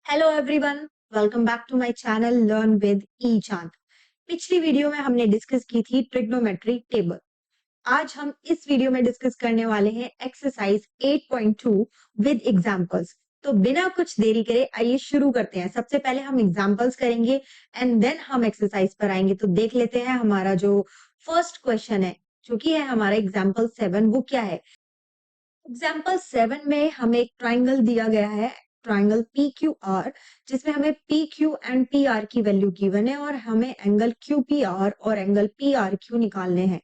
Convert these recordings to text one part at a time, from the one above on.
Hello everyone, welcome back to my channel learn with E Chand. पिछली video में हमने discuss की थी ट्रिग्नोमेट्री टेबल। आज हम इस वीडियो में डिस्कस करने वाले हैं एक्सरसाइज 8.2 विद एग्जांपल्स। तो बिना कुछ देरी करे आइए शुरू करते हैं। सबसे पहले हम एग्जांपल्स करेंगे एंड देन हम एक्सरसाइज पर आएंगे। तो देख लेते हैं हमारा जो फर्स्ट क्वेश्चन है, जो कि है हमारा एग्जाम्पल 7, वो क्या है। एग्जाम्पल 7 में हमें एक ट्राइंगल दिया गया है, ट्राइंगल पी क्यू आर, जिसमें हमें P Q and P R की वैल्यू गिवन है और हमें एंगल क्यू पी आर और एंगल पी आर क्यू निकालने हैं।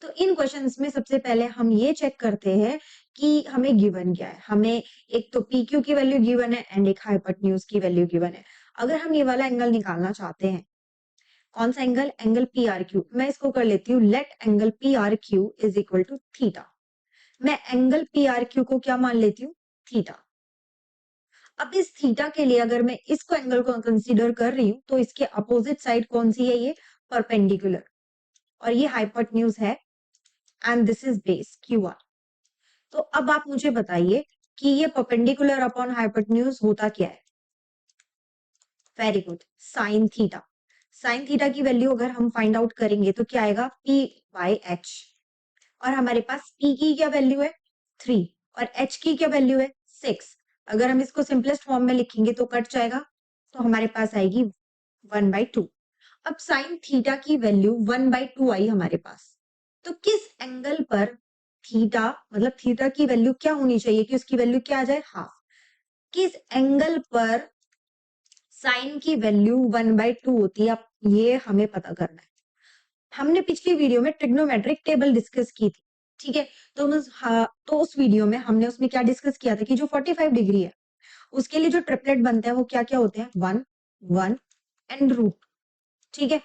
तो इन क्वेश्चंस में सबसे पहले हम ये चेक करते हैं कि हमें गिवन क्या है। हमें एक तो पी क्यू की वैल्यू गिवन है एंड एक हाइपोटेन्यूज की वैल्यू गिवन है। अगर हम ये वाला एंगल निकालना चाहते हैं, कौन सा angle, angle P R Q, मैं इसको कर लेती हूँ let angle P R Q is equal to theta. मैं एंगल पी आर क्यू को क्या मान लेती हूँ, थीटा। अब इस थीटा के लिए अगर मैं इसको एंगल को कंसीडर कर रही हूं तो इसके अपोजिट साइड कौन सी है, ये परपेंडिकुलर, और ये हाइपोटेन्यूज है and this is base Q R. तो अब आप मुझे बताइए कि ये परपेंडिकुलर अपॉन हाइपोटेन्यूज होता क्या है। Very good, sine theta. Sine theta की वैल्यू अगर हम फाइंड आउट करेंगे तो क्या आएगा, पी बाई एच। और हमारे पास P की क्या वैल्यू है, 3, और H की क्या वैल्यू है, 6। अगर हम इसको सिंपलेस्ट फॉर्म में लिखेंगे तो कट जाएगा, तो हमारे पास आएगी 1/2। अब साइन थीटा की वैल्यू 1/2 आई हमारे पास। तो किस एंगल पर थीटा, मतलब थीटा की वैल्यू क्या होनी चाहिए कि उसकी वैल्यू क्या आ जाए, हाफ। किस एंगल पर साइन की वैल्यू 1/2 होती है, अब ये हमें पता करना है। हमने पिछली वीडियो में ट्रिग्नोमेट्रिक टेबल डिस्कस की थी, ठीक है। तो तो उस वीडियो में हमने उसमें क्या डिस्कस किया था कि जो 45 डिग्री है उसके लिए जो ट्रिपलेट बनते हैं वो क्या क्या होते हैं, 1 1 एंड रूट, ठीक है।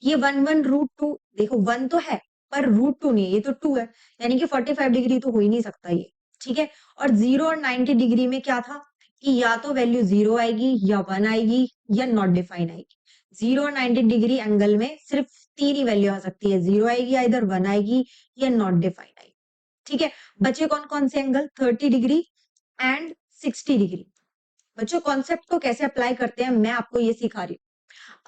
ये 1 1 √2, देखो 1 तो है पर √2 नहीं है, ये तो 2 है, यानी कि 45 डिग्री तो हो ही नहीं सकता ये, ठीक है। और 0 और 90 डिग्री में क्या था कि या तो वैल्यू 0 आएगी या 1 आएगी या नॉट डिफाइन आएगी। 0 और 90 डिग्री एंगल में सिर्फ तीन ही वैल्यू आ सकती है, 0 आएगी, इधर 1 आएगी या नॉट डिफाइन आएगी, ठीक है। बचे कौन कौन से एंगल, 30 डिग्री एंड 60 डिग्री। बच्चों कॉन्सेप्ट को कैसे अप्लाई करते हैं मैं आपको ये सिखा रही हूँ।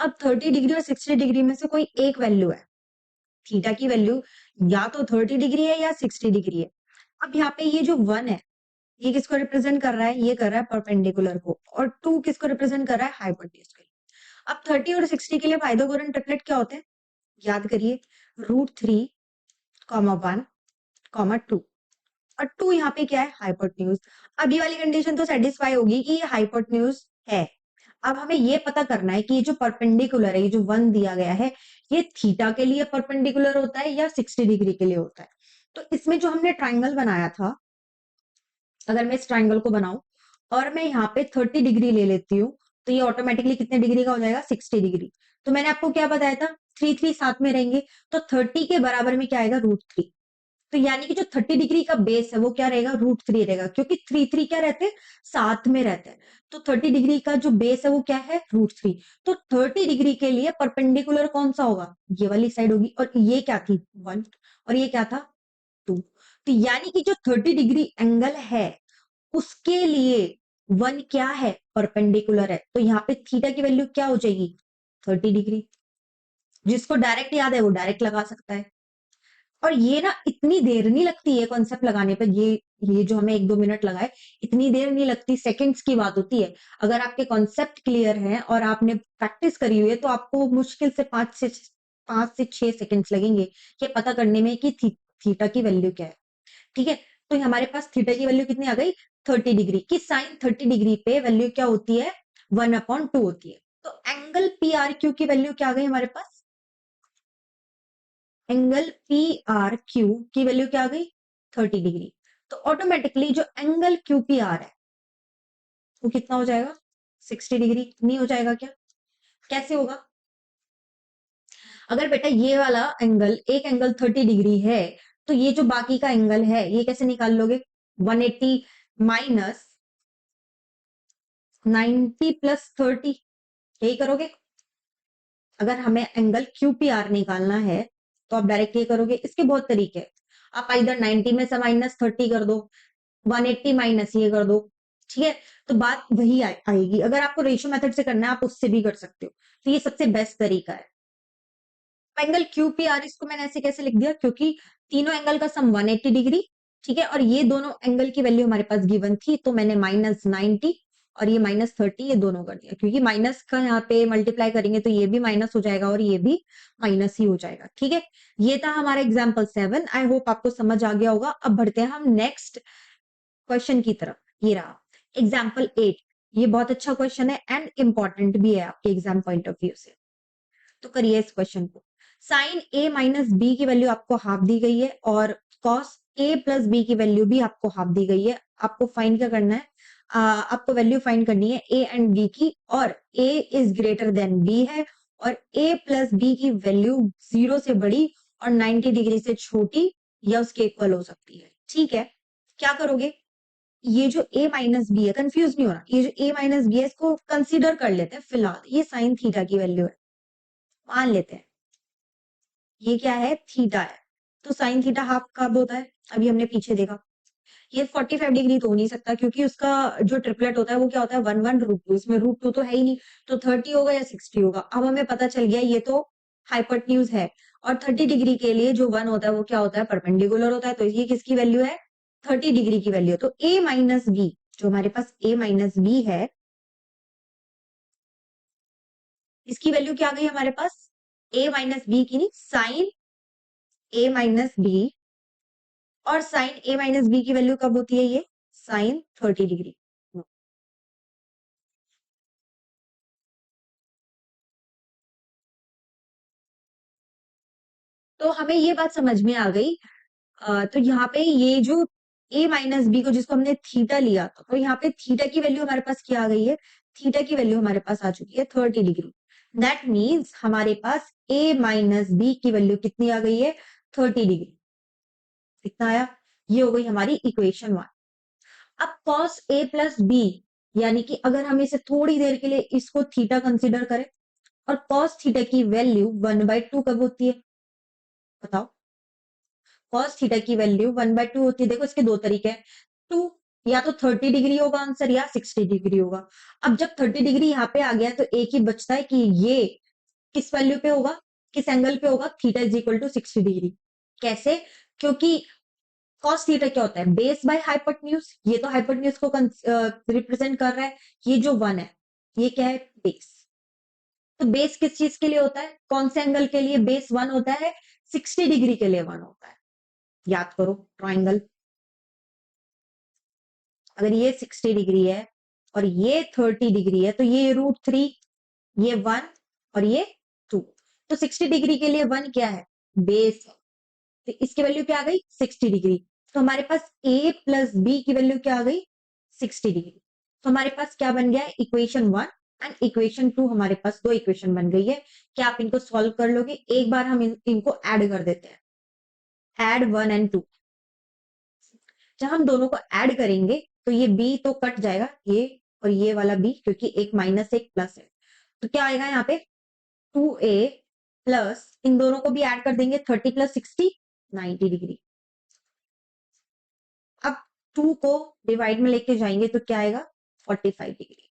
अब 30 डिग्री और 60 डिग्री में से कोई एक वैल्यू है, थीटा की वैल्यू या तो 30 डिग्री है या 60 डिग्री है। अब यहाँ पे ये जो 1 है ये किसको रिप्रेजेंट कर रहा है, ये कर रहा है परपेंडिकुलर को, और 2 किसको रिप्रेजेंट कर रहा है, हाइपोटेन्यूज को। अब 30 और 60 के लिए पाइथागोरन ट्रिपलेट क्या होते हैं, याद करिए, √3, 1, 2, और 2 यहाँ पे क्या है, हाइपोटेन्यूज। अब ये वाली कंडीशन तो सेटिस्फाई होगी कि ये हाइपोटेन्यूज है। अब हमें ये पता करना है कि ये जो परपेंडिकुलर है, ये जो 1 दिया गया है, ये थीटा के लिए परपेंडिकुलर होता है या 60 डिग्री के लिए होता है। तो इसमें जो हमने ट्राइंगल बनाया था, अगर मैं इस ट्राइंगल को बनाऊं और मैं यहाँ पे 30 डिग्री ले लेती हूँ तो ये ऑटोमेटिकली कितने डिग्री का हो जाएगा, 60 डिग्री। तो मैंने आपको क्या बताया था, 3 3 साथ में रहेंगे, तो 30 के बराबर में क्या आएगा, √3। तो यानी कि जो 30 डिग्री का बेस है वो क्या रहेगा, √3 रहेगा, क्योंकि 3 3 क्या रहते हैं, साथ में रहते हैं। तो 30 डिग्री का जो बेस है वो क्या है, √3। तो 30 डिग्री के लिए परपेंडिकुलर कौन सा होगा, ये वाली साइड होगी, और ये क्या थी, 1, और ये क्या था, 2। तो यानी कि जो 30 डिग्री एंगल है उसके लिए 1 क्या है, परपेंडिकुलर है। तो यहाँ पे थीटा की वैल्यू क्या हो जाएगी, 30 डिग्री। जिसको डायरेक्ट याद है वो डायरेक्ट लगा सकता है। और ये ना इतनी देर नहीं लगती है कॉन्सेप्ट लगाने पर, ये जो हमें 1 2 मिनट लगाए, इतनी देर नहीं लगती, सेकंड्स की बात होती है। अगर आपके कॉन्सेप्ट क्लियर है और आपने प्रैक्टिस करी हुई है तो आपको मुश्किल से 5 से 6 सेकंड्स लगेंगे ये पता करने में कि थीटा की वैल्यू क्या है, ठीक है। तो हमारे पास थीटा की वैल्यू कितनी आ गई, 30 डिग्री की। साइन 30 डिग्री पे वैल्यू क्या होती है, 1/2 होती है। तो एंगल पी आर क्यू की वैल्यू क्या आ गई हमारे पास, एंगल पी आर क्यू की वैल्यू क्या आ गई, 30 डिग्री। तो ऑटोमेटिकली जो एंगल क्यू पी आर है वो कितना हो जाएगा, 60 डिग्री। नहीं हो जाएगा क्या, कैसे होगा, अगर बेटा ये वाला एंगल, एक एंगल 30 डिग्री है तो ये जो बाकी का एंगल है ये कैसे निकाल लोगे, 180 माइनस 90 प्लस 30, यही करोगे। अगर हमें एंगल क्यू पी आर निकालना है तो आप डायरेक्ट ये करोगे, इसके बहुत तरीके हैं। आप इधर 90 में से -30 कर दो, 180 माइनस ये कर दो, ठीक है, तो बात वही आएगी। अगर आपको रेशियो मेथड से करना है आप उससे भी कर सकते हो, तो ये सबसे बेस्ट तरीका है। एंगल QPR, इसको मैंने ऐसे कैसे लिख दिया, क्योंकि तीनों एंगल का सम 180 डिग्री, ठीक है, और ये दोनों एंगल की वैल्यू हमारे पास गिवन थी, तो मैंने -90 और ये -30 ये दोनों कर दिया, क्योंकि माइनस का यहाँ पे मल्टीप्लाई करेंगे तो ये भी माइनस हो जाएगा और ये भी माइनस ही हो जाएगा। ठीक है, ये था हमारा एग्जाम्पल 7। आई होप आपको समझ आ गया होगा। अब बढ़ते हैं हम नेक्स्ट क्वेश्चन की तरफ। ये रहा एग्जाम्पल 8। ये बहुत अच्छा क्वेश्चन है एंड इंपॉर्टेंट भी है आपके एग्जाम पॉइंट ऑफ व्यू से, तो करिए इस क्वेश्चन को। साइन ए माइनस बी की वैल्यू आपको हाफ दी गई है और कॉस ए प्लस बी की वैल्यू भी आपको हाफ दी गई है। आपको फाइंड क्या करना है, आपको वैल्यू फाइंड करनी है ए एंड बी की, और ए इज ग्रेटर देन बी है, और ए प्लस बी की वैल्यू 0 से बड़ी और 90 डिग्री से छोटी या उसके इक्वल हो सकती है। ठीक है, क्या करोगे, ये जो a माइनस बी है, कंफ्यूज नहीं होना, ये जो a माइनस बी है इसको कंसीडर कर लेते हैं फिलहाल, ये साइन थीटा की वैल्यू है, मान लेते हैं ये क्या है, थीटा है। तो साइन थीटा हाफ कब होता है, अभी हमने पीछे देखा, ये 45 डिग्री तो हो नहीं सकता, क्योंकि उसका जो ट्रिपलेट होता है वो क्या होता है, 1 1 √2, इसमें √2 तो है ही नहीं, तो 30 होगा या 60 होगा। अब हमें पता चल गया ये तो हाइपोटेन्यूज है, और 30 डिग्री के लिए जो 1 होता है वो क्या होता है, परपेंडिकुलर होता है। तो ये किसकी वैल्यू है, 30 डिग्री की वैल्यू। तो a माइनस बी, जो हमारे पास a माइनस बी है, इसकी वैल्यू क्या आ गई हमारे पास, a माइनस बी की नहीं, साइन a माइनस बी, और साइन a माइनस बी की वैल्यू कब होती है, ये साइन 30 डिग्री। तो हमें ये बात समझ में आ गई। तो यहाँ पे ये जो a माइनस बी को जिसको हमने थीटा लिया था, तो यहाँ पे थीटा की वैल्यू हमारे पास क्या आ गई है, थीटा की वैल्यू हमारे पास आ चुकी है 30 डिग्री। दैट मीन्स हमारे पास a माइनस बी की वैल्यू कितनी आ गई है, 30 डिग्री। कितना आया, ये हो गई हमारी इक्वेशन 1। अब cos a प्लस बी, यानी कि अगर हम इसे थोड़ी देर के लिए इसको थीटा कंसिडर करें, और cos थीटा की वैल्यू 1/2 कब होती है, बताओ। cos थीटा की वैल्यू 1/2 होती है। देखो इसके दो तरीके हैं, टू, या तो 30 डिग्री होगा आंसर, या 60 डिग्री होगा। अब जब 30 डिग्री यहाँ पे आ गया तो एक ही बचता है कि ये किस वैल्यू पे होगा, किस एंगल पे होगा, theta is equal to 60 degree. कैसे, क्योंकि cos थीटा क्या होता है, बेस बाय हाइपोटेन्यूज, ये तो हाइपोटेन्यूज को रिप्रेजेंट कर रहा है, ये जो 1 है ये क्या है, बेस। तो बेस किस चीज के लिए होता है, कौन से एंगल के लिए बेस 1 होता है, 60 डिग्री के लिए 1 होता है। याद करो ट्राइंगल, अगर ये 60 डिग्री है और ये 30 डिग्री है, तो ये √3, ये 1 और ये 2, तो 60 डिग्री के लिए 1 क्या है, बेस। तो इसकी वैल्यू क्या आ गई, 60 डिग्री। तो हमारे पास a प्लस बी की वैल्यू क्या आ गई, 60 डिग्री। तो हमारे पास क्या बन गया है, इक्वेशन 1 एंड इक्वेशन 2, हमारे पास दो इक्वेशन बन गई है। क्या आप इनको सॉल्व कर लोगे, एक बार हम इनको ऐड कर देते हैं, ऐड 1 एंड 2। जब हम दोनों को ऐड करेंगे तो ये b तो कट जाएगा, ये और ये वाला b, क्योंकि एक माइनस एक प्लस है। तो क्या आएगा यहाँ पे, 2a प्लस, इन दोनों को भी ऐड कर देंगे, 30 प्लस 60 90 डिग्री। अब 2 को डिवाइड में लेके जाएंगे तो क्या आएगा, 45 डिग्री।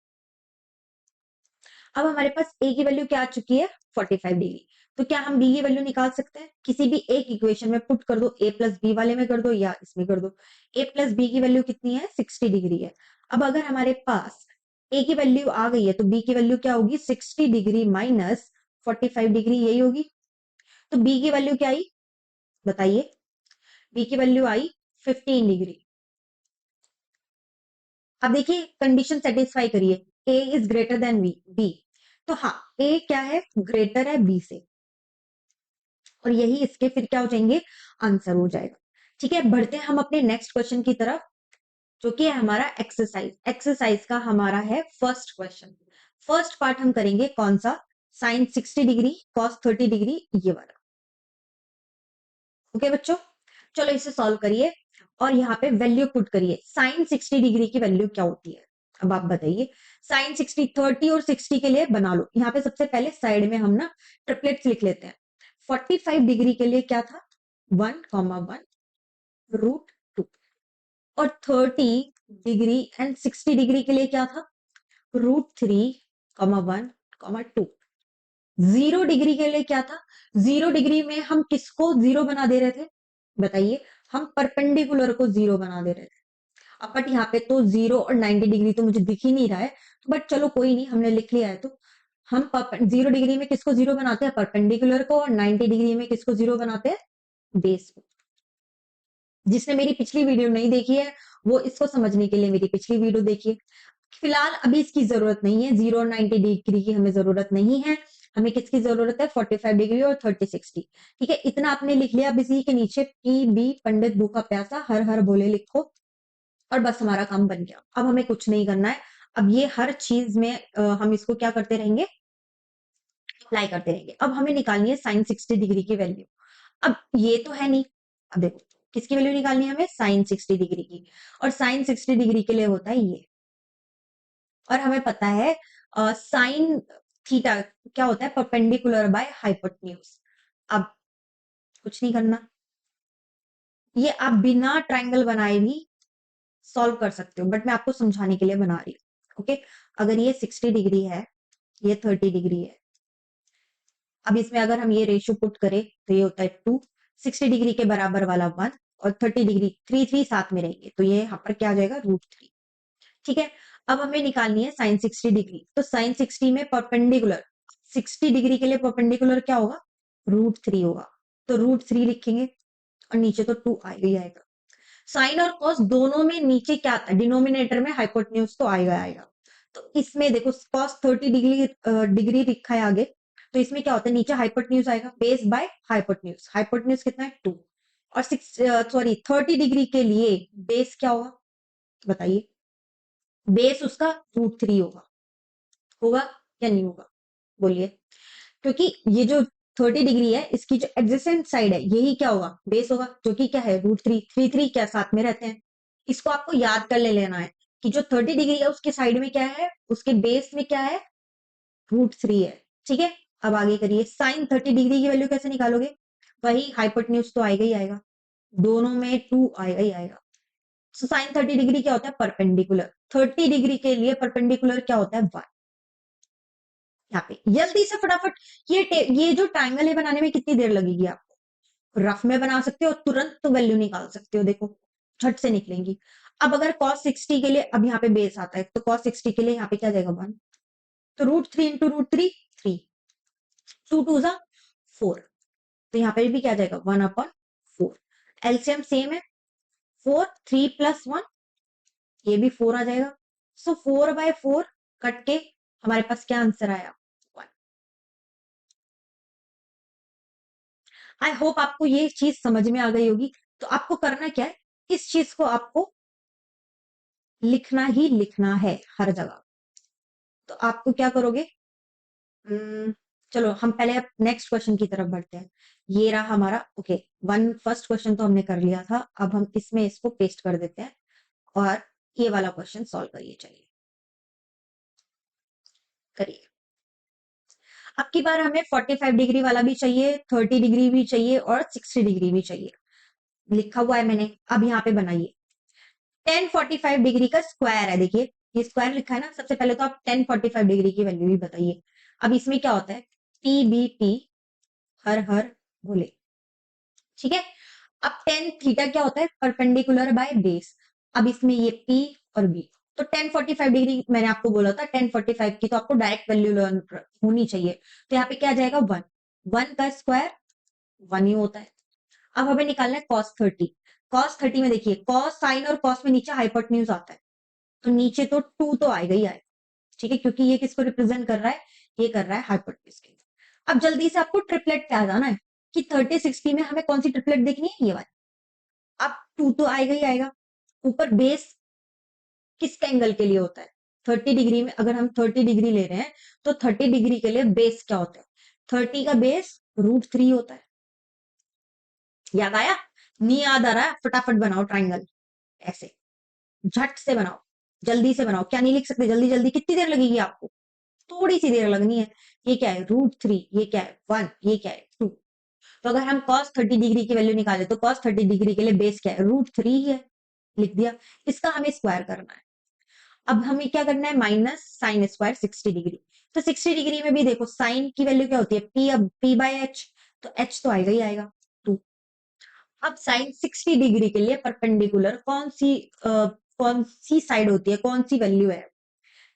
अब हमारे पास a की वैल्यू क्या आ चुकी है, 45 डिग्री। तो क्या हम b की वैल्यू निकाल सकते हैं, किसी भी एक इक्वेशन में पुट कर दो, a प्लस बी वाले में कर दो या इसमें कर दो। a प्लस बी की वैल्यू कितनी है, 60 डिग्री है। अब अगर हमारे पास a की वैल्यू आ गई है तो b की वैल्यू क्या होगी, 60 डिग्री माइनस 45 डिग्री, यही होगी। तो b की वैल्यू क्या आई, बताइए, b की वैल्यू आई 15 डिग्री। अब देखिए कंडीशन सेटिस्फाई करिए, a is greater than b। तो हाँ, a क्या है, ग्रेटर है b से, और यही इसके फिर क्या हो जाएंगे, आंसर हो जाएगा। ठीक है, बढ़ते हैं हम अपने नेक्स्ट क्वेश्चन की तरफ, जो कि है हमारा एक्सरसाइज। एक्सरसाइज का हमारा है फर्स्ट क्वेश्चन। फर्स्ट पार्ट हम करेंगे कौन सा, साइन 60 डिग्री कॉस 30 डिग्री, ये वाला। ओके बच्चों, चलो इसे सॉल्व करिए और यहाँ पे वैल्यू पुट करिए। साइन 60 डिग्री की वैल्यू क्या होती है, अब आप बताइए। साइन 60, 30 और 60 के लिए बना लो। यहाँ पे सबसे पहले साइड में हम ना ट्रिपलेट्स लिख लेते हैं। 45 डिग्री के लिए क्या था, 1, 1 √2, और 30 डिग्री एंड 60 डिग्री के लिए क्या था, √3, 1, 2। 0 डिग्री के लिए क्या था, 0 डिग्री में हम किसको जीरो बना दे रहे थे, बताइए, हम परपेंडिकुलर को जीरो बना दे रहे थे। अब बट यहाँ पे तो 0 और 90 डिग्री तो मुझे दिख ही नहीं रहा है, बट चलो कोई नहीं, हमने लिख लिया है। तो हम 0 डिग्री में किसको जीरो बनाते हैं, परपेंडिकुलर को, और 90 डिग्री में किसको जीरो बनाते हैं, बेस को। जिसने मेरी पिछली वीडियो नहीं देखी है वो इसको समझने के लिए मेरी पिछली वीडियो देखिए। फिलहाल अभी इसकी जरूरत नहीं है, 0 और 90 डिग्री की हमें जरूरत नहीं है। हमें किसकी जरूरत है, 45 डिग्री और 30, 60। ठीक है, इतना आपने लिख लिया। अब इसी के नीचे पी बी पंडित भूखा प्यासा हर हर बोले लिखो, और बस हमारा काम बन गया। अब हमें कुछ नहीं करना है। अब ये हर चीज में हम इसको क्या करते रहेंगे, अप्लाई करते रहेंगे। अब हमें निकालनी है साइन 60 डिग्री की वैल्यू। अब ये तो है नहीं, अब देखो किसकी वैल्यू निकालनी है हमें, साइन 60 डिग्री की। और साइन 60 डिग्री के लिए होता है ये, और हमें पता है साइन थीटा क्या होता है, परपेंडिकुलर बाय हाइपोटेन्यूज। अब कुछ नहीं करना, ये आप बिना ट्रायंगल बनाए भी सॉल्व कर सकते हो, बट मैं आपको समझाने के लिए बना रही हूँ। ओके, अगर ये 60 डिग्री है, ये 30 डिग्री है। अब इसमें अगर हम ये रेशियो पुट करें तो ये होता है 2, 60 डिग्री के बराबर वाला 1, और 30 डिग्री 3 3 साथ में रहेंगे, तो ये यहाँ पर क्या आ जाएगा, √3। ठीक है, अब हमें निकालनी है साइन 60 डिग्री। तो साइन 60 में परपेंडिकुलर, 60 डिग्री के लिए परपेंडिकुलर क्या होगा, √3 होगा। तो √3 लिखेंगे, और नीचे तो 2 आएगा ही आएगा। साइन और कॉस दोनों में नीचे क्या आता है, डिनोमिनेटर में हाइपोटेन्यूज तो आएगा आएगा। तो इसमें देखो कॉस 30 डिग्री डिग्री लिखा है आगे, तो इसमें क्या होता है, नीचे हाइपोटेन्यूज आएगा, बेस बाय हाइपोटेन्यूज। हाइपोटेन्यूज कितना है, 2। और 30 डिग्री के लिए बेस क्या होगा, बताइए, बेस उसका √3 होगा। होगा या नहीं होगा, बोलिए। क्योंकि ये जो 30 डिग्री है, इसकी जो एडजेसेंट साइड है यही क्या होगा, बेस होगा, जो कि क्या है, √3। 3 3 क्या साथ में रहते हैं। इसको आपको याद कर ले लेना है कि जो 30 डिग्री है उसके साइड में क्या है, उसके बेस में क्या है, √3 है। ठीक है, अब आगे करिए, साइन 30 डिग्री की वैल्यू कैसे निकालोगे, वही हाइपोटेन्यूज तो आएगा ही आएगा, दोनों में 2 आएगा ही आएगा। सो साइन 30 डिग्री क्या होता है, परपेंडिकुलर। 30 डिग्री के लिए परपेंडिकुलर क्या होता है, 1। यहाँ पे जल्दी से फटाफट, ये जो ट्रायंगल है बनाने में कितनी देर लगेगी आपको, रफ में बना सकते हो, तुरंत तो वैल्यू निकाल सकते हो, देखो झट से निकलेंगी। अब अगर cos 60 के लिए, अब यहाँ पे बेस आता है, तो cos 60 के लिए यहाँ पे क्या जाएगा, 1। तो √3 इंटू √3, 3, 2 2 जा 4। तो यहाँ पे भी क्या जाएगा, 1/4। एलसीएम सेम है, 4, 3 + 1, ये भी 4 आ जाएगा। सो 4/4 कट के हमारे पास क्या आंसर आया, 1। आई होप आपको ये चीज समझ में आ गई होगी। तो आपको करना क्या है, इस चीज को आपको लिखना ही लिखना है हर जगह। तो आपको क्या करोगे, चलो हम पहले अब नेक्स्ट क्वेश्चन की तरफ बढ़ते हैं। ये रहा हमारा, ओके, फर्स्ट क्वेश्चन तो हमने कर लिया था। अब हम इसमें इसको पेस्ट कर देते हैं, और ये वाला क्वेश्चन सॉल्व करिए, चलिए करिए। अब की बार हमें 45 डिग्री वाला भी चाहिए, 30 डिग्री भी चाहिए, और 60 डिग्री भी चाहिए। लिखा हुआ है मैंने, अब यहाँ पे बनाइए। 1045 डिग्री का स्क्वायर है, देखिए ये स्क्वायर लिखा है ना। सबसे पहले तो आप 1045 डिग्री की वैल्यू भी बताइए। अब इसमें क्या होता है, पी बी पी हर हर बोले। ठीक है, अब टेन थीटा क्या होता है, परपेंडिकुलर बाय बेस। अब इसमें ये पी और बी, तो 1045 डिग्री मैंने आपको बोला था, 1045 की तो आपको डायरेक्ट वैल्यू लर्न होनी चाहिए। तो यहाँ पे क्या जाएगा, 1। 1 का स्क्वायर 1 ही होता है। अब हमें निकालना है cos 30। cos 30 में देखिए, cos साइन और cos में नीचे हाइपोटेन्यूज आता है, तो नीचे तो 2 तो आएगा ही आएगा। ठीक है, क्योंकि ये किसको रिप्रेजेंट कर रहा है, ये कर रहा है हाइपोटेन्यूज के। अब जल्दी से आपको ट्रिपलेट पे आ जाना है कि 30 60 में हमें कौन सी ट्रिपलेट देखनी है, ये वाली। अब 2 तो आएगा ही आएगा। ऊपर बेस किस एंगल के लिए होता है, 30 डिग्री में अगर हम 30 डिग्री ले रहे हैं, तो 30 डिग्री के लिए बेस क्या होता है, 30 का बेस √3 होता है। याद आया, नहीं याद आ रहा है, फटाफट बनाओ ट्राइंगल, ऐसे झट से बनाओ, जल्दी से बनाओ। क्या नहीं लिख सकते, जल्दी जल्दी, कितनी देर लगेगी आपको, थोड़ी सी देर लगनी है। ये क्या है, √3, ये क्या है 1, ये क्या है 2। तो अगर हम cos 30 डिग्री की वैल्यू निकाले, तो cos 30 डिग्री के लिए बेस क्या है, √3 है। लिख दिया। इसका हमें स्क्वायर करना है। अब हमें क्या करना है, माइनस साइन स्क्वायर 60 डिग्री। तो 60 डिग्री में भी देखो साइन की वैल्यू क्या होती है, पी, अब पी बाय एच, तो एच तो आएगा ही आएगा 2। अब साइन 60 डिग्री के लिए परपेंडिकुलर कौन सी साइड होती है, कौन सी वैल्यू है,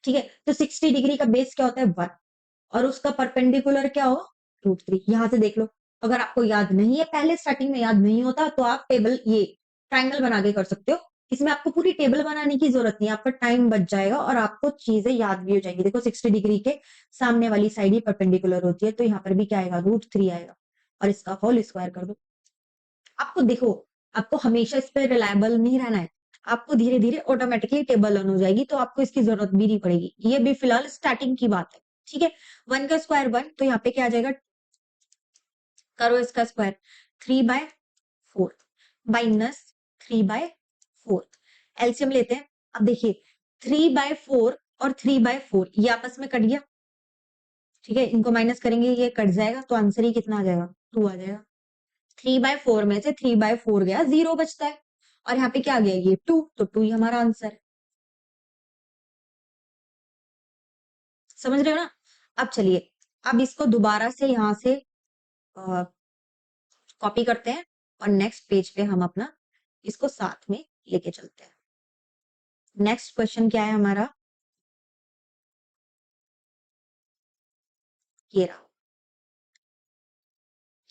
ठीक है। तो 60 डिग्री का बेस क्या होता है 1, और उसका परपेंडिकुलर क्या हो, √3। यहां से देख लो, अगर आपको याद नहीं है, पहले स्टार्टिंग में याद नहीं होता, तो आप टेबल ये ट्रायंगल बना के कर सकते हो। इसमें आपको पूरी टेबल बनाने की जरूरत नहीं है, आपका टाइम बच जाएगा और आपको चीजें याद भी हो जाएंगी। देखो 60 डिग्री के सामने वाली साइड ही परपेंडिकुलर होती है, तो यहाँ पर भी क्या आएगा, √3 आएगा, और इसका होल स्क्वायर कर दो। आपको देखो, आपको हमेशा इस पे रिलायबल नहीं रहना है, आपको धीरे धीरे ऑटोमेटिकली टेबल लर्न हो जाएगी, तो आपको इसकी जरूरत भी नहीं पड़ेगी। ये भी फिलहाल स्टार्टिंग की बात है, ठीक है। 1 का स्क्वायर 1, तो यहाँ पे क्या आ जाएगा, करो इसका स्क्वायर, 3/4 माइनस 3/4, एलसीएम लेते हैं। अब देखिए 3/4 और 3/4 ये आपस में कट गया, ठीक है, इनको माइनस करेंगे, ये कट जाएगा, तो आंसर ही कितना आ जाएगा, 2 आ जाएगा। 3/4 में से 3/4 गया, 0 बचता है, और यहाँ पे क्या आ गया, ये 2, तो 2 ही हमारा आंसर है। समझ रहे हो ना। अब चलिए, अब इसको दोबारा से यहां से कॉपी करते हैं, और नेक्स्ट पेज पे हम अपना इसको साथ में लेके चलते हैं। नेक्स्ट क्वेश्चन क्या है हमारा, ये रहा।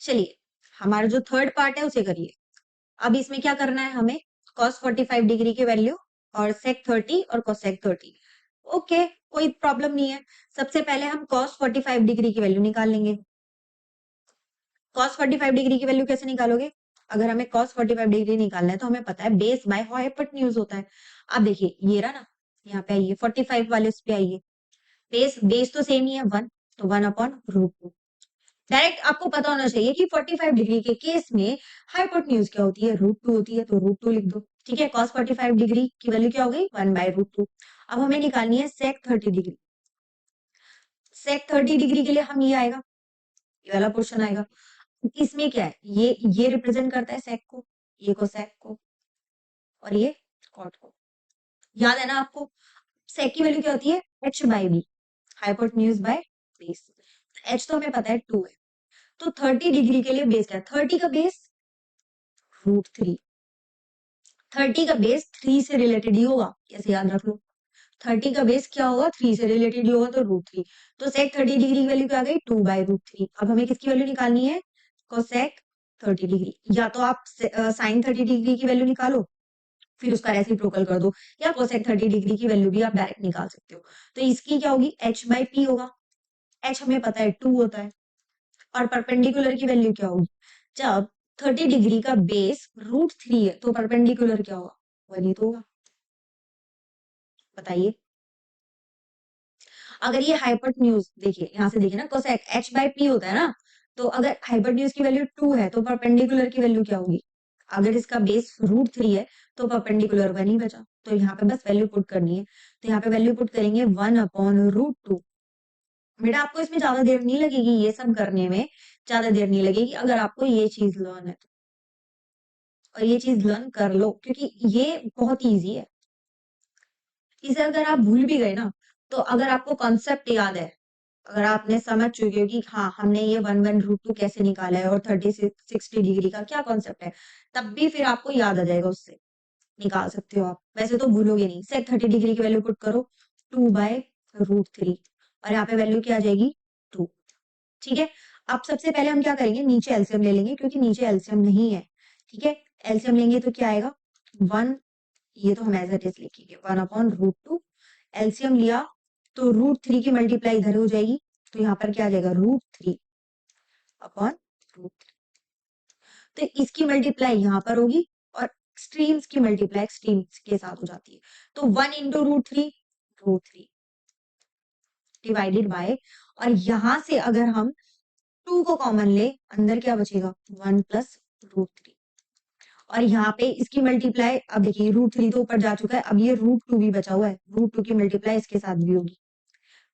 चलिए, हमारा जो थर्ड पार्ट है उसे करिए। अब इसमें क्या करना है हमें, cos 45 डिग्री की वैल्यू, और sec 30 और cosec 30। ओके, कोई प्रॉब्लम नहीं है। सबसे पहले हम cos 45 डिग्री की वैल्यू निकाल लेंगे। cos 45 डिग्री की वैल्यू कैसे निकालोगे, अगर हमें cos 45 डिग्री निकालना है, तो हमें पता है बेस बाय हाइपोटेन्यूज होता है। अब देखिए ये रहा ना, यहाँ पे आइए 45 वाले उस पे आइए, बेस बेस तो सेम ही है 1, तो 1/√2। डायरेक्ट आपको पता होना चाहिए कि 45 डिग्री के केस में हाइपोटेन्यूज क्या होती है, √2 होती है, तो √2 लिख दो, ठीक है। cos 45 डिग्री की वैल्यू क्या हो गई, 1/√2। अब हमें निकालनी है sec 30 डिग्री। sec 30 डिग्री के लिए हम ये आएगा, ये वाला पोर्शन आएगा। इसमें क्या है, ये रिप्रेजेंट करता है sec को, ये cosec को, और ये cot को। याद है ना आपको, sec की वैल्यू क्या होती है, h/b, hypotenuse by base. h तो हमें पता है 2 है, तो 30 डिग्री के लिए बेस क्या है, 30 का बेस √3। 30 का बेस 3 से रिलेटेड ही होगा, कैसे याद रख लो, 30 का बेस क्या होगा, 3 से रिलेटेड ही होगा, तो √3। तो sec 30 डिग्री की वैल्यू क्या आ गई, 2/√3। अब हमें किसकी वैल्यू निकालनी है, cosec 30 डिग्री। या तो आप sin 30 डिग्री की वैल्यू निकालो, फिर उसका रेसिप्रोकल कर दो, या cosec 30 डिग्री की वैल्यू भी आप डायरेक्ट निकाल सकते हो। तो इसकी क्या होगी, h/p होगा, h हमें पता है 2 होता है, और परपेंडिकुलर की वैल्यू क्या होगी, जब 30 डिग्री का बेस √3 है, तो परपेंडिकुलर क्या होगा, 1 ही तो होगा। बताइए, अगर ये हाइपोटेन्यूज, देखिए यहाँ से देखिए ना, कोसेक h/p होता है ना, तो अगर हाइपोटेन्यूज की वैल्यू 2 है, तो परपेंडिकुलर की वैल्यू क्या होगी, अगर इसका बेस √3 है, तो परपेंडिकुलर 1 ही बचा, तो यहाँ पे बस वैल्यू पुट करनी है। तो यहाँ पे वैल्यू पुट करेंगे 1/√2। बेटा आपको इसमें ज्यादा देर नहीं लगेगी, ये सब करने में ज्यादा देर नहीं लगेगी, अगर आपको ये चीज लर्न है तो। और ये चीज लर्न कर लो, क्योंकि ये बहुत ईजी है। इसे अगर आप भूल भी गए ना, तो अगर आपको कॉन्सेप्ट याद है, अगर आपने समझ चुके हो कि हाँ हमने ये 1/√2 कैसे निकाला है, और 60 डिग्री का क्या कॉन्सेप्ट है, तब भी फिर आपको याद आ जाएगा, उससे निकाल सकते हो आप, वैसे तो भूलोगे नहीं। सेक 30 डिग्री की वैल्यू पुट करो, 2/√3, और यहाँ पे वैल्यू क्या आ जाएगी, 2, ठीक है। अब सबसे पहले हम क्या करेंगे, नीचे एलसीएम ले लेंगे, क्योंकि नीचे एलसीएम नहीं है, ठीक है। एलसीएम लेंगे तो क्या आएगा, 1, ये तो हम एज इट इज लिखेंगे, 1/√2। एलसीएम लिया तो √3 की मल्टीप्लाई इधर हो जाएगी, तो यहाँ पर क्या आ जाएगा, √3/√3। तो इसकी मल्टीप्लाई यहाँ पर होगी, और स्ट्रीम्स की मल्टीप्लाई स्ट्रीम्स के साथ हो जाती है, तो 1 × √3 डिवाइडेड बाय, और यहां से अगर हम 2 को कॉमन ले, अंदर क्या बचेगा, 1 + √3, और यहाँ पे इसकी मल्टीप्लाई, अब देखिए √3 तो ऊपर जा चुका है, अब ये √2 भी बचा हुआ है, √2 की मल्टीप्लाई इसके साथ भी होगी,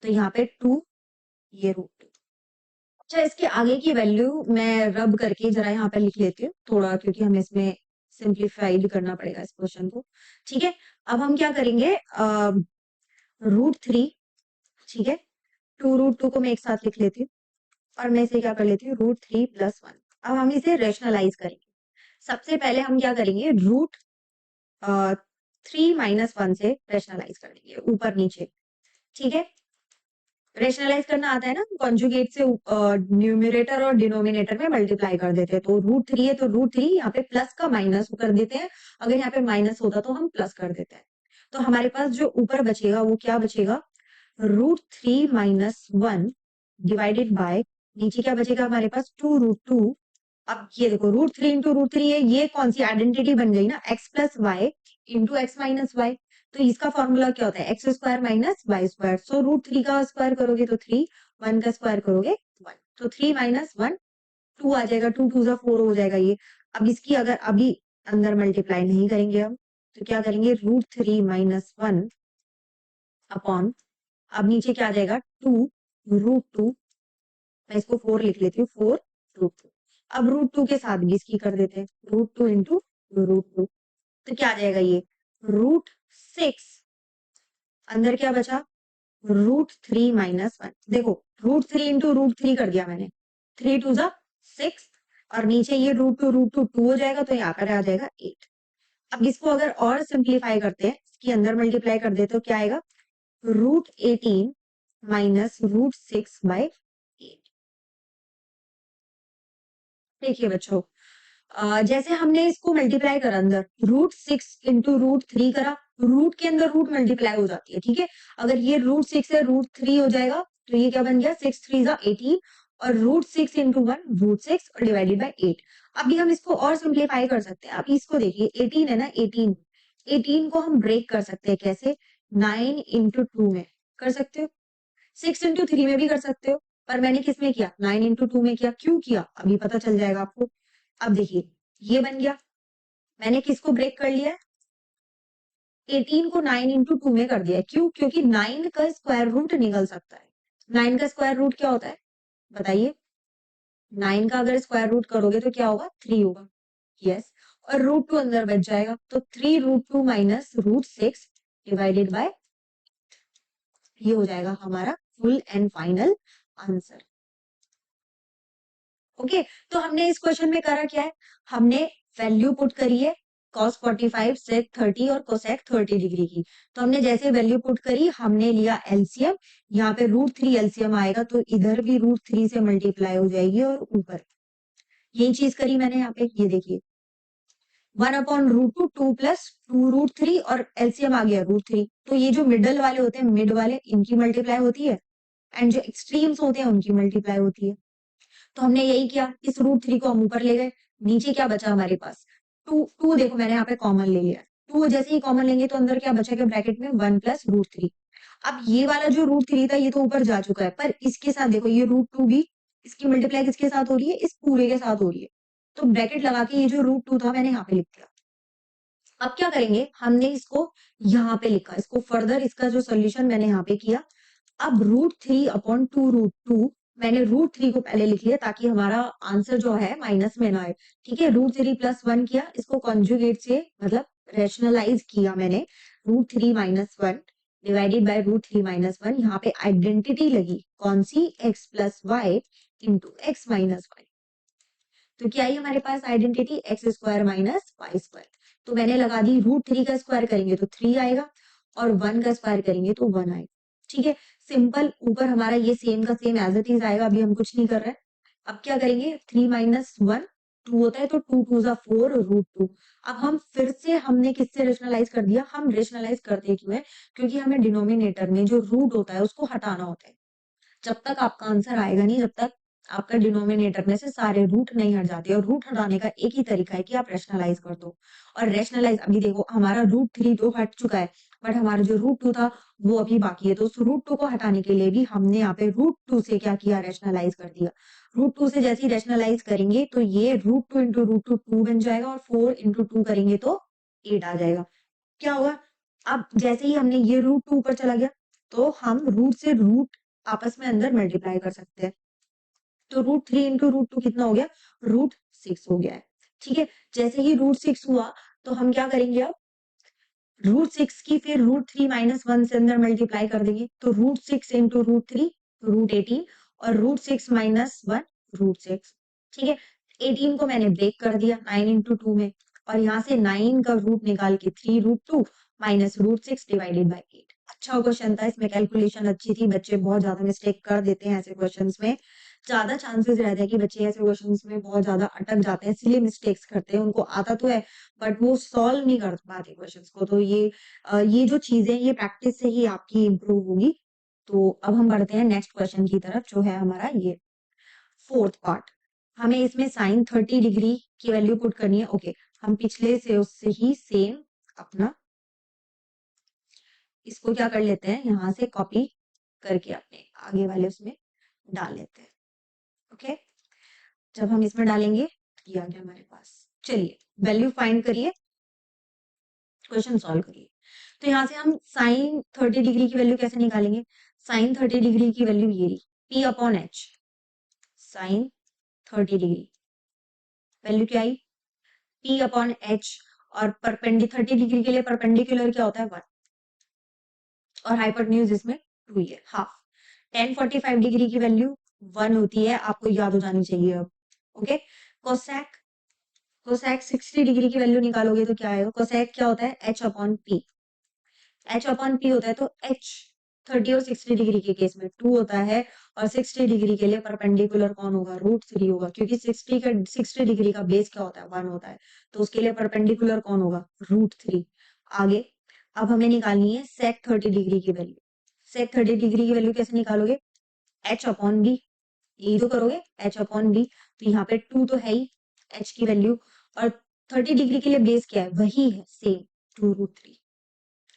तो यहाँ पे 2, ये √2। अच्छा, इसके आगे की वैल्यू मैं रब करके जरा यहाँ पे लिख लेती हूँ थोड़ा, क्योंकि हमें इसमें सिंप्लीफाइड करना पड़ेगा इस क्वेश्चन को। ठीक है, अब हम क्या करेंगे, √3, ठीक है, 2√2 को मैं एक साथ लिख लेती हूँ और मैं इसे क्या कर लेती हूँ, √3 + 1। अब हम इसे रेशनलाइज करेंगे। सबसे पहले हम क्या करेंगे, √3 - 1 से रेशनलाइज कर देंगे ऊपर नीचे। ठीक है, रेशनलाइज करना आता है ना, कॉन्जुगेट से न्यूमरेटर और डिनोमिनेटर में मल्टीप्लाई कर देते हैं। तो √3 है तो √3 यहाँ पे प्लस का माइनस कर देते हैं, अगर यहाँ पे माइनस होता तो हम प्लस कर देते हैं। तो हमारे पास जो ऊपर बचेगा वो क्या बचेगा, √3 - 1 डिवाइडेड बाय, नीचे क्या बचेगा हमारे पास, 2√2। अब ये देखो √3 × √3 है, ये कौन सी आइडेंटिटी बन गई ना, x + y × x - y। तो इसका फॉर्मूला क्या होता है, x² - y²। सो √3 का स्क्वायर करोगे तो 3, 1 का स्क्वायर करोगे 1। तो 3 - 1 2 आ जाएगा, 2 2 4 हो जाएगा ये। अब इसकी अगर अभी अंदर मल्टीप्लाई नहीं करेंगे हम, तो क्या करेंगे, √3 - 1 अपॉन, अब नीचे क्या आ जाएगा, 2√2, मैं इसको 4 लिख लेती हूँ, 4√2। अब √2 के साथ भी इसकी कर देते हैं, √2 × √2, तो क्या आ जाएगा ये, √6। अंदर क्या बचा, √3 - 1। देखो √3 × √3 कर दिया मैंने, 3 2 6, और नीचे ये √2 2 हो जाएगा, तो यहाँ पर आ जाएगा 8। अब इसको अगर और सिंप्लीफाई करते हैं, इसकी अंदर मल्टीप्लाई कर देते तो क्या आएगा, √18 - √6/8। देखिए बच्चों, जैसे हमने इसको मल्टीप्लाई करा अंदर, √6 × √3 करा, रूट के अंदर रूट मल्टीप्लाई हो जाती है। ठीक है, अगर ये √6 है, √3 हो जाएगा, तो ये क्या बन गया, 6 3 18, और √6 × 1 √6 और डिवाइडेड बाय 8। अभी हम इसको और सिंप्लीफाई कर सकते हैं। अब इसको देखिए, 18 है ना, 18 को हम ब्रेक कर सकते हैं कैसे, 9 × 2 में कर सकते हो, 6 × 3 में भी कर सकते हो, पर मैंने किस में किया, 9 × 2 में किया। क्यों किया, अभी पता चल जाएगा आपको। अब देखिए, ये बन गया, मैंने किसको ब्रेक कर लिया है, 18 को 9 × 2 में कर दिया है। क्यों, क्योंकि 9 का स्क्वायर रूट निकल सकता है। 9 का स्क्वायर रूट क्या होता है, बताइए, 9 का अगर स्क्वायर रूट करोगे तो क्या होगा, 3 होगा। यस, और √2 अंदर बच जाएगा, तो 3√2 - √6 डिवाइडेड बाय, ये हो जाएगा हमारा full and final answer. Okay, तो हमने इस क्वेश्चन में करा क्या है, हमने वैल्यू पुट करी है cos 45 sec 30 और cosec 30 डिग्री की। तो हमने जैसे वैल्यू पुट करी, हमने लिया एलसीएम, यहाँ पे √3 एलसीएम आएगा, तो इधर भी √3 से मल्टीप्लाई हो जाएगी, और ऊपर यही चीज करी मैंने यहाँ पे, ये देखिए 1/√2 2 + 2√3, और एलसीएम आ गया √3। तो ये जो मिडल वाले होते हैं, मिड वाले, इनकी मल्टीप्लाई होती है, एंड जो एक्सट्रीम्स होते हैं उनकी मल्टीप्लाई होती है। तो हमने यही किया, इस √3 को हम ऊपर ले गए, नीचे क्या बचा हमारे पास, 2 2 देखो मैंने यहाँ पे कॉमन ले लिया, 2 जैसे ही कॉमन लेंगे तो अंदर क्या बचेगा ब्रैकेट में, 1 + √3। अब ये वाला जो √3 था ये तो ऊपर जा चुका है, पर इसके साथ देखो ये √2 भी, इसकी मल्टीप्लाई किसके साथ हो रही है, इस पूरे के साथ हो रही है। तो ब्रैकेट लगा के ये जो √2 था मैंने यहाँ पे लिख दिया। अब क्या करेंगे, हमने इसको यहाँ पे लिखा, इसको फर्दर इसका जो सोल्यूशन मैंने यहाँ पे किया। अब √3/2√2, मैंने √3 को पहले लिख लिया ताकि हमारा आंसर जो है माइनस में ना आए। ठीक है, √3 + 1 किया, इसको कॉन्जुगेट से मतलब रेशनलाइज किया मैंने, √3 - 1 डिवाइडेड बाय √3 - 1। यहाँ पे आइडेंटिटी लगी, कौन सी, x + y × x - y। तो क्या आई हमारे पास आइडेंटिटी, x² - y²। तो मैंने लगा दी, √3 का स्क्वायर करेंगे तो 3 आएगा, और 1 का स्क्वायर करेंगे तो 1 आएगा। ठीक है, सिंपल, ऊपर हमारा ये सेम का सेम एज इट इज आएगा, अभी हम कुछ नहीं कर रहे हैं। अब क्या करेंगे, 3 - 1 2 होता है, तो 2 2 4 √2। अब हम फिर से, हमने किससे रेशनलाइज कर दिया, हम रेशनलाइज करते क्यों है, क्योंकि हमें डिनोमिनेटर में जो रूट होता है उसको हटाना होता है। जब तक आपका आंसर आएगा नहीं, जब तक आपका डिनोमिनेटर में से सारे रूट नहीं हट जाते, और रूट हटाने का एक ही तरीका है कि आप रेशनलाइज कर दो। और रेशनलाइज, अभी देखो हमारा √3 तो हट चुका है, बट हमारा जो √2 था वो अभी बाकी है। तो उस √2 को हटाने के लिए भी हमने यहाँ पे √2 से क्या किया, रेशनलाइज कर दिया। √2 से जैसे ही रेशनलाइज करेंगे तो ये √2 × √2 2 बन जाएगा, और 4 × 2 करेंगे तो 8 आ जाएगा। क्या होगा, अब जैसे ही हमने ये √2 ऊपर चला गया, तो हम रूट से रूट आपस में अंदर मल्टीप्लाई कर सकते हैं। तो √3 × √2 कितना हो गया, √6 हो गया है। ठीक है, जैसे ही √6 हुआ तो हम क्या करेंगे अब, √6 की फिर √3 माइनस 1 से अंदर मल्टीप्लाई कर देंगे, तो √6 इंटू √3 √18 और √6 माइनस 1 √6। ठीक है, 18 को मैंने ब्रेक कर दिया 9 इंटू 2 में, और यहाँ से 9 का रूट निकाल के 3√2 माइनस √6 डिवाइडेड बाई 8। अच्छा क्वेश्चन था, इसमें कैलकुलेशन अच्छी थी, बच्चे बहुत ज्यादा मिस्टेक कर देते हैं ऐसे क्वेश्चंस में, ज्यादा चांसेस रहते हैं कि बच्चे ऐसे क्वेश्चंस में बहुत ज्यादा अटक जाते हैं, इसलिए मिस्टेक्स करते हैं, उनको आता तो है बट वो सॉल्व नहीं कर पाते क्वेश्चंस को। तो ये जो चीजें ये प्रैक्टिस से ही आपकी इंप्रूव होगी। तो अब हम बढ़ते हैं नेक्स्ट क्वेश्चन की तरफ, जो है हमारा ये फोर्थ पार्ट। हमें इसमें साइन 30 डिग्री की वैल्यू पुट करनी है। ओके, हम पिछले से उससे ही सेम अपना इसको क्या कर लेते हैं, यहाँ से कॉपी करके अपने आगे वाले उसमें डाल लेते हैं। ओके, जब हम इसमें डालेंगे, ये आ गया हमारे पास। चलिए वैल्यू फाइंड करिए, क्वेश्चन सॉल्व करिए। तो यहाँ से हम साइन 30 डिग्री की वैल्यू कैसे निकालेंगे, साइन 30 डिग्री की वैल्यू ये रही, P upon H, sine 30 degree value क्या आई, P अपॉन एच, और परपेंडिकुलर 30 डिग्री के लिए परपेंडिकुलर क्या होता है 1, और हाइपोटेन्यूज इसमें 2 ही है, हाफ। 1045 डिग्री की वैल्यू 1 होती है, आपको याद हो जानी चाहिए अब। ओके, कोसेक, कोसेक 60 डिग्री की वैल्यू निकालोगे तो क्या आएगा, कोसेक क्या होता है, H upon P, H upon P होता है, तो एच 30 और 60 डिग्री के केस में 2 होता है, और 60 डिग्री के लिए परपेंडिकुलर कौन होगा, √3 होगा, क्योंकि 60 डिग्री का बेस क्या होता है 1 होता है, तो उसके लिए परपेंडिकुलर कौन होगा, √3। आगे अब हमें निकालनी है सेक 30 डिग्री की वैल्यू। सेक 30 डिग्री की वैल्यू कैसे निकालोगे, एच अपॉन बी, यही तो करोगे, एच अपॉन बी। तो यहाँ पे 2 तो है ही एच की वैल्यू, और 30 डिग्री के लिए बेस क्या है, वही है सेम 2√3।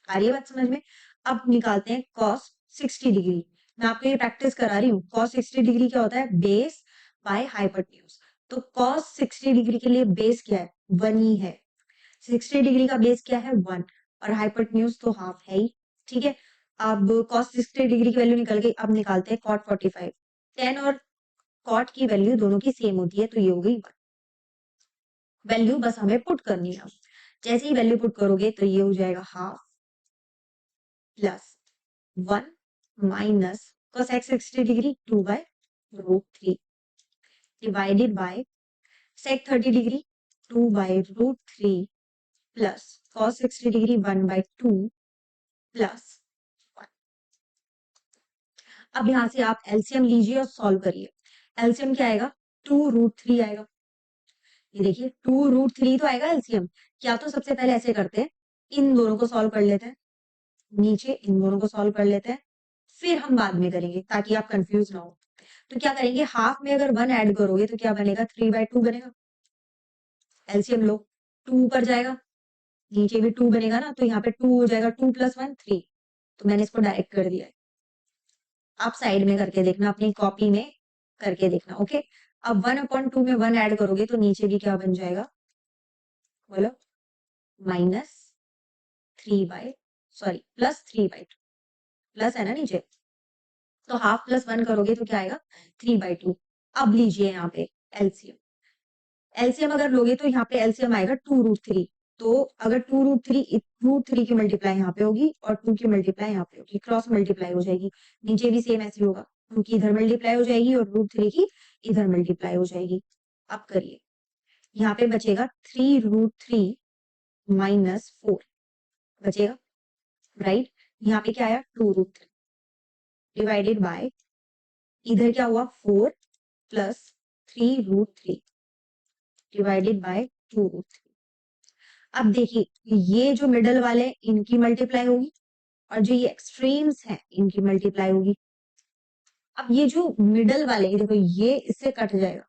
आ रही है बात समझ में। अब निकालते हैं cos 60 डिग्री। मैं आपको ये प्रैक्टिस करा रही हूँ, cos 60 डिग्री क्या होता है, बेस बाय हाइपोटेन्यूज। तो cos 60 डिग्री के लिए बेस क्या है, 1 ही है। 60 डिग्री का बेस क्या है, 1, और हाइपोटेन्यूज तो हाफ है ही। ठीक है, अब cos 60 डिग्री की वैल्यू निकल गई, अब निकालते हैं cot 45। 10 और cot की वैल्यू दोनों की सेम होती है, तो ये हो गई 1। वैल्यू बस हमें पुट करनी है। जैसे ही वैल्यू पुट करोगे तो ये हो जाएगा half plus 1 minus cosec 60 degree 2 by √3 divided by sec 30 degree 2 by √3 plus cos 60 degree 1 by 2 plus 1। अब यहां से आप एलसीएम लीजिए और सॉल्व करिए। एलसीएम क्या आएगा, 2√3 आएगा। ये देखिए 2√3 तो आएगा एलसीएम। क्या तो सबसे पहले ऐसे करते हैं, इन दोनों को सॉल्व कर लेते हैं, नीचे इन दोनों को सॉल्व कर लेते हैं, फिर हम बाद में करेंगे ताकि आप कंफ्यूज ना हो। तो क्या करेंगे, हाफ में अगर 1 ऐड करोगे तो क्या बनेगा, 3/2 बनेगा। एलसीएम लो, 2 ऊपर जाएगा, नीचे भी 2 बनेगा ना, तो यहाँ पे 2 हो जाएगा, 2 + 1 3। तो मैंने इसको डायरेक्ट कर दिया है, आप साइड में करके देखना, अपनी कॉपी में करके देखना। ओके, अब 1/2 में 1 ऐड करोगे तो नीचे भी क्या बन जाएगा, बोलो, माइनस 3/2 प्लस है ना नीचे, तो हाफ प्लस 1 करोगे तो क्या आएगा, 3/2। अब लीजिए यहाँ पे एलसीएम, एलसीएम अगर लोगे तो यहाँ पे एलसीएम आएगा 2√3। तो अगर 2√3, √3 की मल्टीप्लाई यहाँ पे होगी और 2 की मल्टीप्लाई यहाँ पे होगी, क्रॉस मल्टीप्लाई हो जाएगी, नीचे भी सेम ऐसे होगा, 2 की इधर मल्टीप्लाई हो जाएगी और √3 की इधर मल्टीप्लाई हो जाएगी। अब करिए, यहाँ पे बचेगा 3√3 माइनस 4 बचेगा, राइट। यहाँ पे क्या आया, 2√3 डिवाइडेड बाय, इधर क्या हुआ, 4 प्लस 3√3 डिवाइडेड बाय 2√3। अब देखिए ये जो मिडल वाले इनकी मल्टीप्लाई होगी, और जो ये एक्सट्रीम्स हैं इनकी मल्टीप्लाई होगी। अब ये जो मिडल वाले, ये देखो ये इससे कट जाएगा,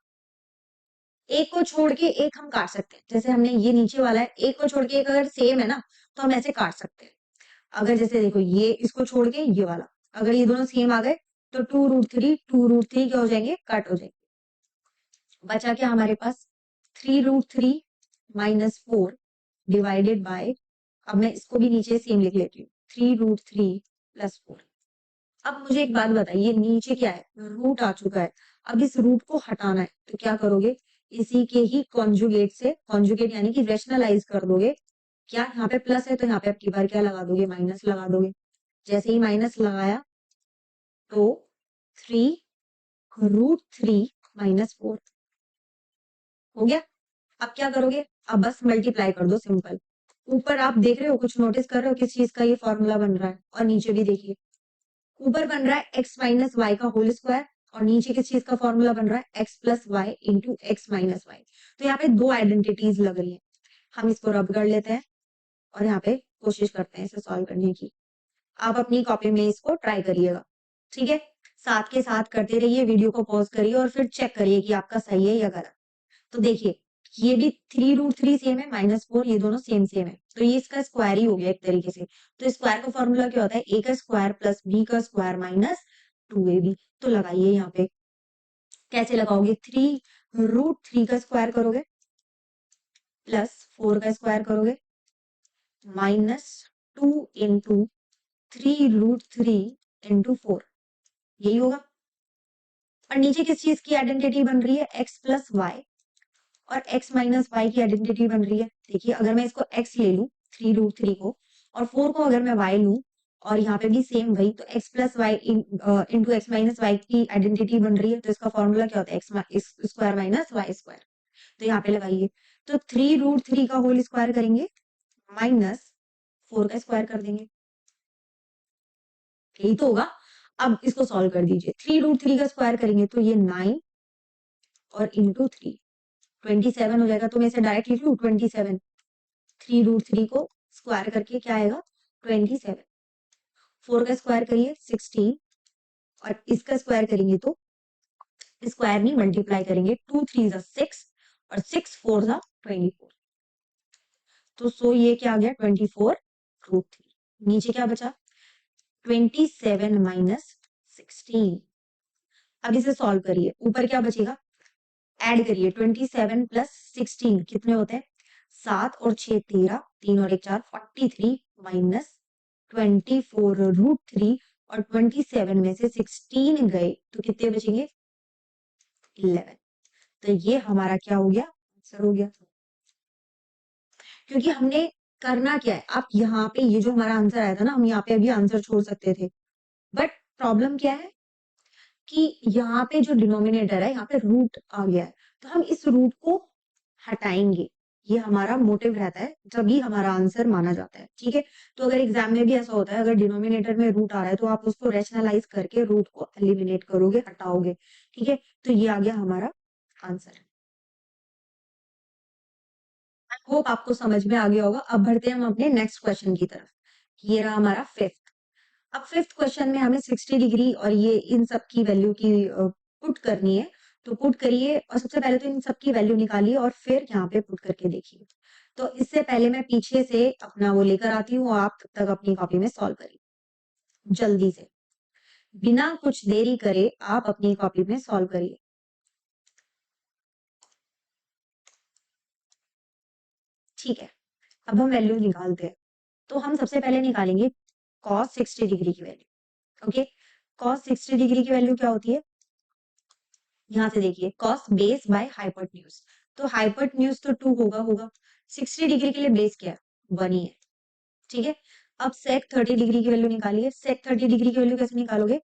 एक को छोड़ के एक हम काट सकते हैं, जैसे हमने ये नीचे वाला है, एक को छोड़ के एक अगर सेम है ना तो हम ऐसे काट सकते हैं। अगर जैसे देखो ये इसको छोड़ के ये वाला, अगर ये दोनों सेम आ गए तो 2√3 क्या हो जाएंगे, कट हो जाएंगे। बचा क्या हमारे पास, 3√3 माइनस 4 डिवाइडेड बाय, अब मैं इसको भी नीचे सेम लिख लेती हूँ, 3√3 प्लस 4। अब मुझे एक बात बताइए, नीचे क्या है, रूट आ चुका है, अब इस रूट को हटाना है तो क्या करोगे, इसी के ही कॉन्जुगेट से, कॉन्जुगेट यानी कि रेशनलाइज कर दोगे। क्या यहाँ पे प्लस है तो यहाँ पे अब की बार क्या लगा दोगे, माइनस लगा दोगे। जैसे ही माइनस लगाया तो 3√3 - 4 हो गया। अब क्या करोगे, अब बस मल्टीप्लाई कर दो, सिंपल। ऊपर आप देख रहे हो, कुछ नोटिस कर रहे हो किस चीज का ये फॉर्मूला बन रहा है, और नीचे भी देखिए ऊपर बन रहा है x माइनस वाई का होल स्क्वायर, और नीचे किस चीज का फॉर्मूला बन रहा है, x plus Y into X minus Y. तो यहाँ पे दो आइडेंटिटीज लग रही है, हम इसको रब कर लेते हैं और यहाँ पे कोशिश करते हैं इसे सॉल्व करने की। आप अपनी कॉपी में इसको ट्राई करिएगा, ठीक है। साथ के साथ करते रहिए, वीडियो को पॉज करिए और फिर चेक करिए कि आपका सही है या गलत। तो देखिए ये भी 3√3 सेम है, -4 ये दोनों सेम सेम है, तो ये इसका स्क्वायर ही हो गया एक तरीके से। तो स्क्वायर का फॉर्मूला क्या होता है, a का स्क्वायर प्लस b का स्क्वायर माइनस 2ab। तो लगाइए यहाँ पे, कैसे लगाओगे, 3√3 का स्क्वायर करोगे प्लस 4 का स्क्वायर करोगे -2 इंटू 3√3 इंटू 4, यही होगा। और नीचे किस चीज की आइडेंटिटी बन रही है, x प्लस वाई और x माइनस वाई की आइडेंटिटी बन रही है। देखिए अगर मैं इसको x ले लूं 3√3 को, और 4 को अगर मैं y लूं, और यहाँ पे भी सेम वही, तो x plus Y into X minus Y की आइडेंटिटी बन रही है। तो इसका फॉर्मूला क्या होता है, X square minus Y square. तो यहाँ पे लगाइए, तो 3√3 का होल स्क्वायर करेंगे माइनस 4 का स्क्वायर कर देंगे, यही तो होगा। अब इसको सॉल्व कर दीजिए, 3√3 का स्क्वायर करेंगे तो ये 9 और इंटू 3 27 हो जाएगा। तो मैं इसे डायरेक्ट लिख लूं 27, 3√3 को स्क्वायर करके क्या आएगा 27, 4 का स्क्वायर करिए 16, और इसका स्क्वायर करेंगे तो स्क्वायर नहीं मल्टीप्लाई करेंगे, 2 3 जा 6 और 6 4 जा 24। तो सो ये क्या आ गया 24√3। नीचे क्या बचा 27 माइनस 16। अब इसे सॉल्व करिए, ऊपर क्या बचेगा, ऐड करिए 27 प्लस 16 कितने होते हैं 7 और 6 13, 3 और 1 4, 43 माइनस 24√3, और 27 में से 16 गए तो कितने बचेंगे 11। तो ये हमारा क्या हो गया, आंसर हो गया। क्योंकि हमने करना क्या है, आप यहाँ पे ये जो हमारा आंसर आया था ना, हम यहाँ पे अभी आंसर छोड़ सकते थे, बट प्रॉब्लम क्या है कि यहाँ पे जो डिनोमिनेटर है यहाँ पे रूट आ गया है, तो हम इस रूट को हटाएंगे। ये हमारा मोटिव रहता है, जब हमारा आंसर माना जाता है, ठीक है। तो अगर एग्जाम में भी ऐसा होता है, अगर डिनोमिनेटर में रूट आ रहा है तो आप उसको रैशनलाइज करके रूट को एलिमिनेट करोगे, हटाओगे, ठीक है। तो ये आ गया हमारा आंसर। आई होप आपको समझ में आ गया होगा। अब बढ़ते हैं हम अपने नेक्स्ट क्वेश्चन की तरफ। ये रहा हमारा फिफ्थ। अब फिफ्थ क्वेश्चन में हमें 60 डिग्री और ये इन सब की वैल्यू की पुट करनी है। तो पुट करिए, और सबसे पहले तो इन सब की वैल्यू निकालिए और फिर यहाँ पे पुट करके देखिए। तो इससे पहले मैं पीछे से अपना वो लेकर आती हूँ, आप तब तक अपनी कॉपी में सॉल्व करिए जल्दी से, बिना कुछ देरी करे आप अपनी कॉपी में सॉल्व करिए। ठीक है, अब हम वैल्यू निकालते हैं। तो हम सबसे पहले निकालेंगे cos 60 डिग्री की वैल्यू। ओके, cos 60 डिग्री की वैल्यू क्या होती है, यहाँ से देखिए cos बेस बाय हाइपोटेन्यूज। तो हाइपोटेन्यूज तो 2 होगा होगा, 60 डिग्री के लिए बेस क्या है 1 ही है, ठीक है। अब sec 30 डिग्री की वैल्यू निकालिए। sec 30 डिग्री की वैल्यू कैसे निकालोगे,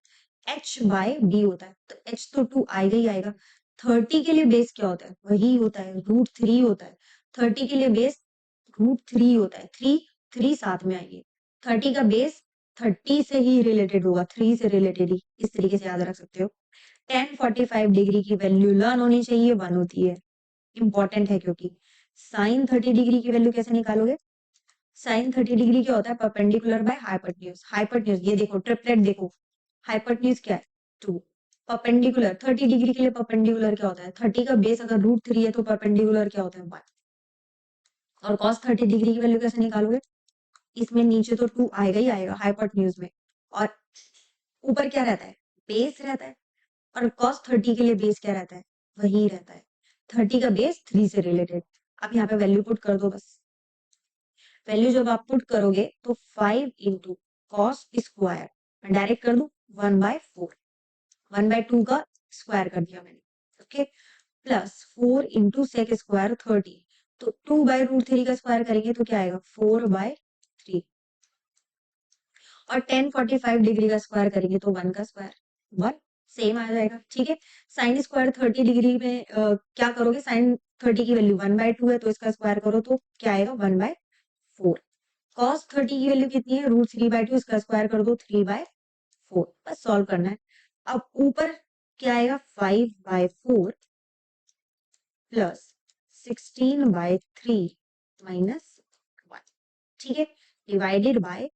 h बाय b होता है, तो h तो 2 आएगा ही आएगा। 30 के लिए बेस क्या होता है, वही होता है √3 होता है। 30 के लिए बेस √3 होता है, 3 साथ में आएंगे। 30 का बेस 30 से ही रिलेटेड होगा, 3 से रिलेटेड ही, इस तरीके से याद रख सकते हो। 1045 डिग्री की वैल्यू लर्न होनी चाहिए, 1 होती है, इंपॉर्टेंट है। क्योंकि साइन 30 डिग्री की वैल्यू कैसे निकालोगे, साइन 30 डिग्री क्या होता है, परपेंडिकुलर बाय हाइपोटेन्यूज। हाइपोटेन्यूज ये देखो, ट्रिपलेट देखो, हाइपोटेन्यूज क्या है 2, परपेंडिकुलर 30 डिग्री के लिए परपेंडिकुलर क्या होता है, 30 का बेस अगर √3 है तो परपेंडिकुलर क्या होता है 1। और cos 30 डिग्री की वैल्यू कैसे निकालोगे, इसमें नीचे तो 2 आएगा ही आएगा हाइपोटेन्यूज में, और ऊपर क्या रहता है, बेस रहता है। और cos 30 के लिए बेस क्या रहता है, वही रहता है, 30 का बेस 3 से रिलेटेड। अब यहाँ पे वैल्यू पुट कर दो बस। वैल्यू जब आप पुट करोगे तो 5 इंटू कॉस स्क्वायर, मैं डायरेक्ट कर दू 1/4, 1/2 का स्क्वायर कर दिया मैंने, okay. Plus 4 into sec square 30, तो 2/√3 का स्क्वायर करेंगे तो क्या आएगा 4/3, और 1045 डिग्री का स्क्वायर करेंगे तो 1 का स्क्वायर 1, सेम आ जाएगा। ठीक है, साइन स्क्वायर 30 डिग्री में क्या करोगे, साइन 30 की वैल्यू 1/2 है तो इसका स्क्वायर करो तो क्या आएगा 1/4। कॉस 30 की वैल्यू कितनी है √3/2, इसका स्क्वायर कर दो 3/4, बस सॉल्व करना है। अब ऊपर क्या आएगा 5/4 प्लस 16/3 माइनस 1। ठीक है, डिवाइडेड बाय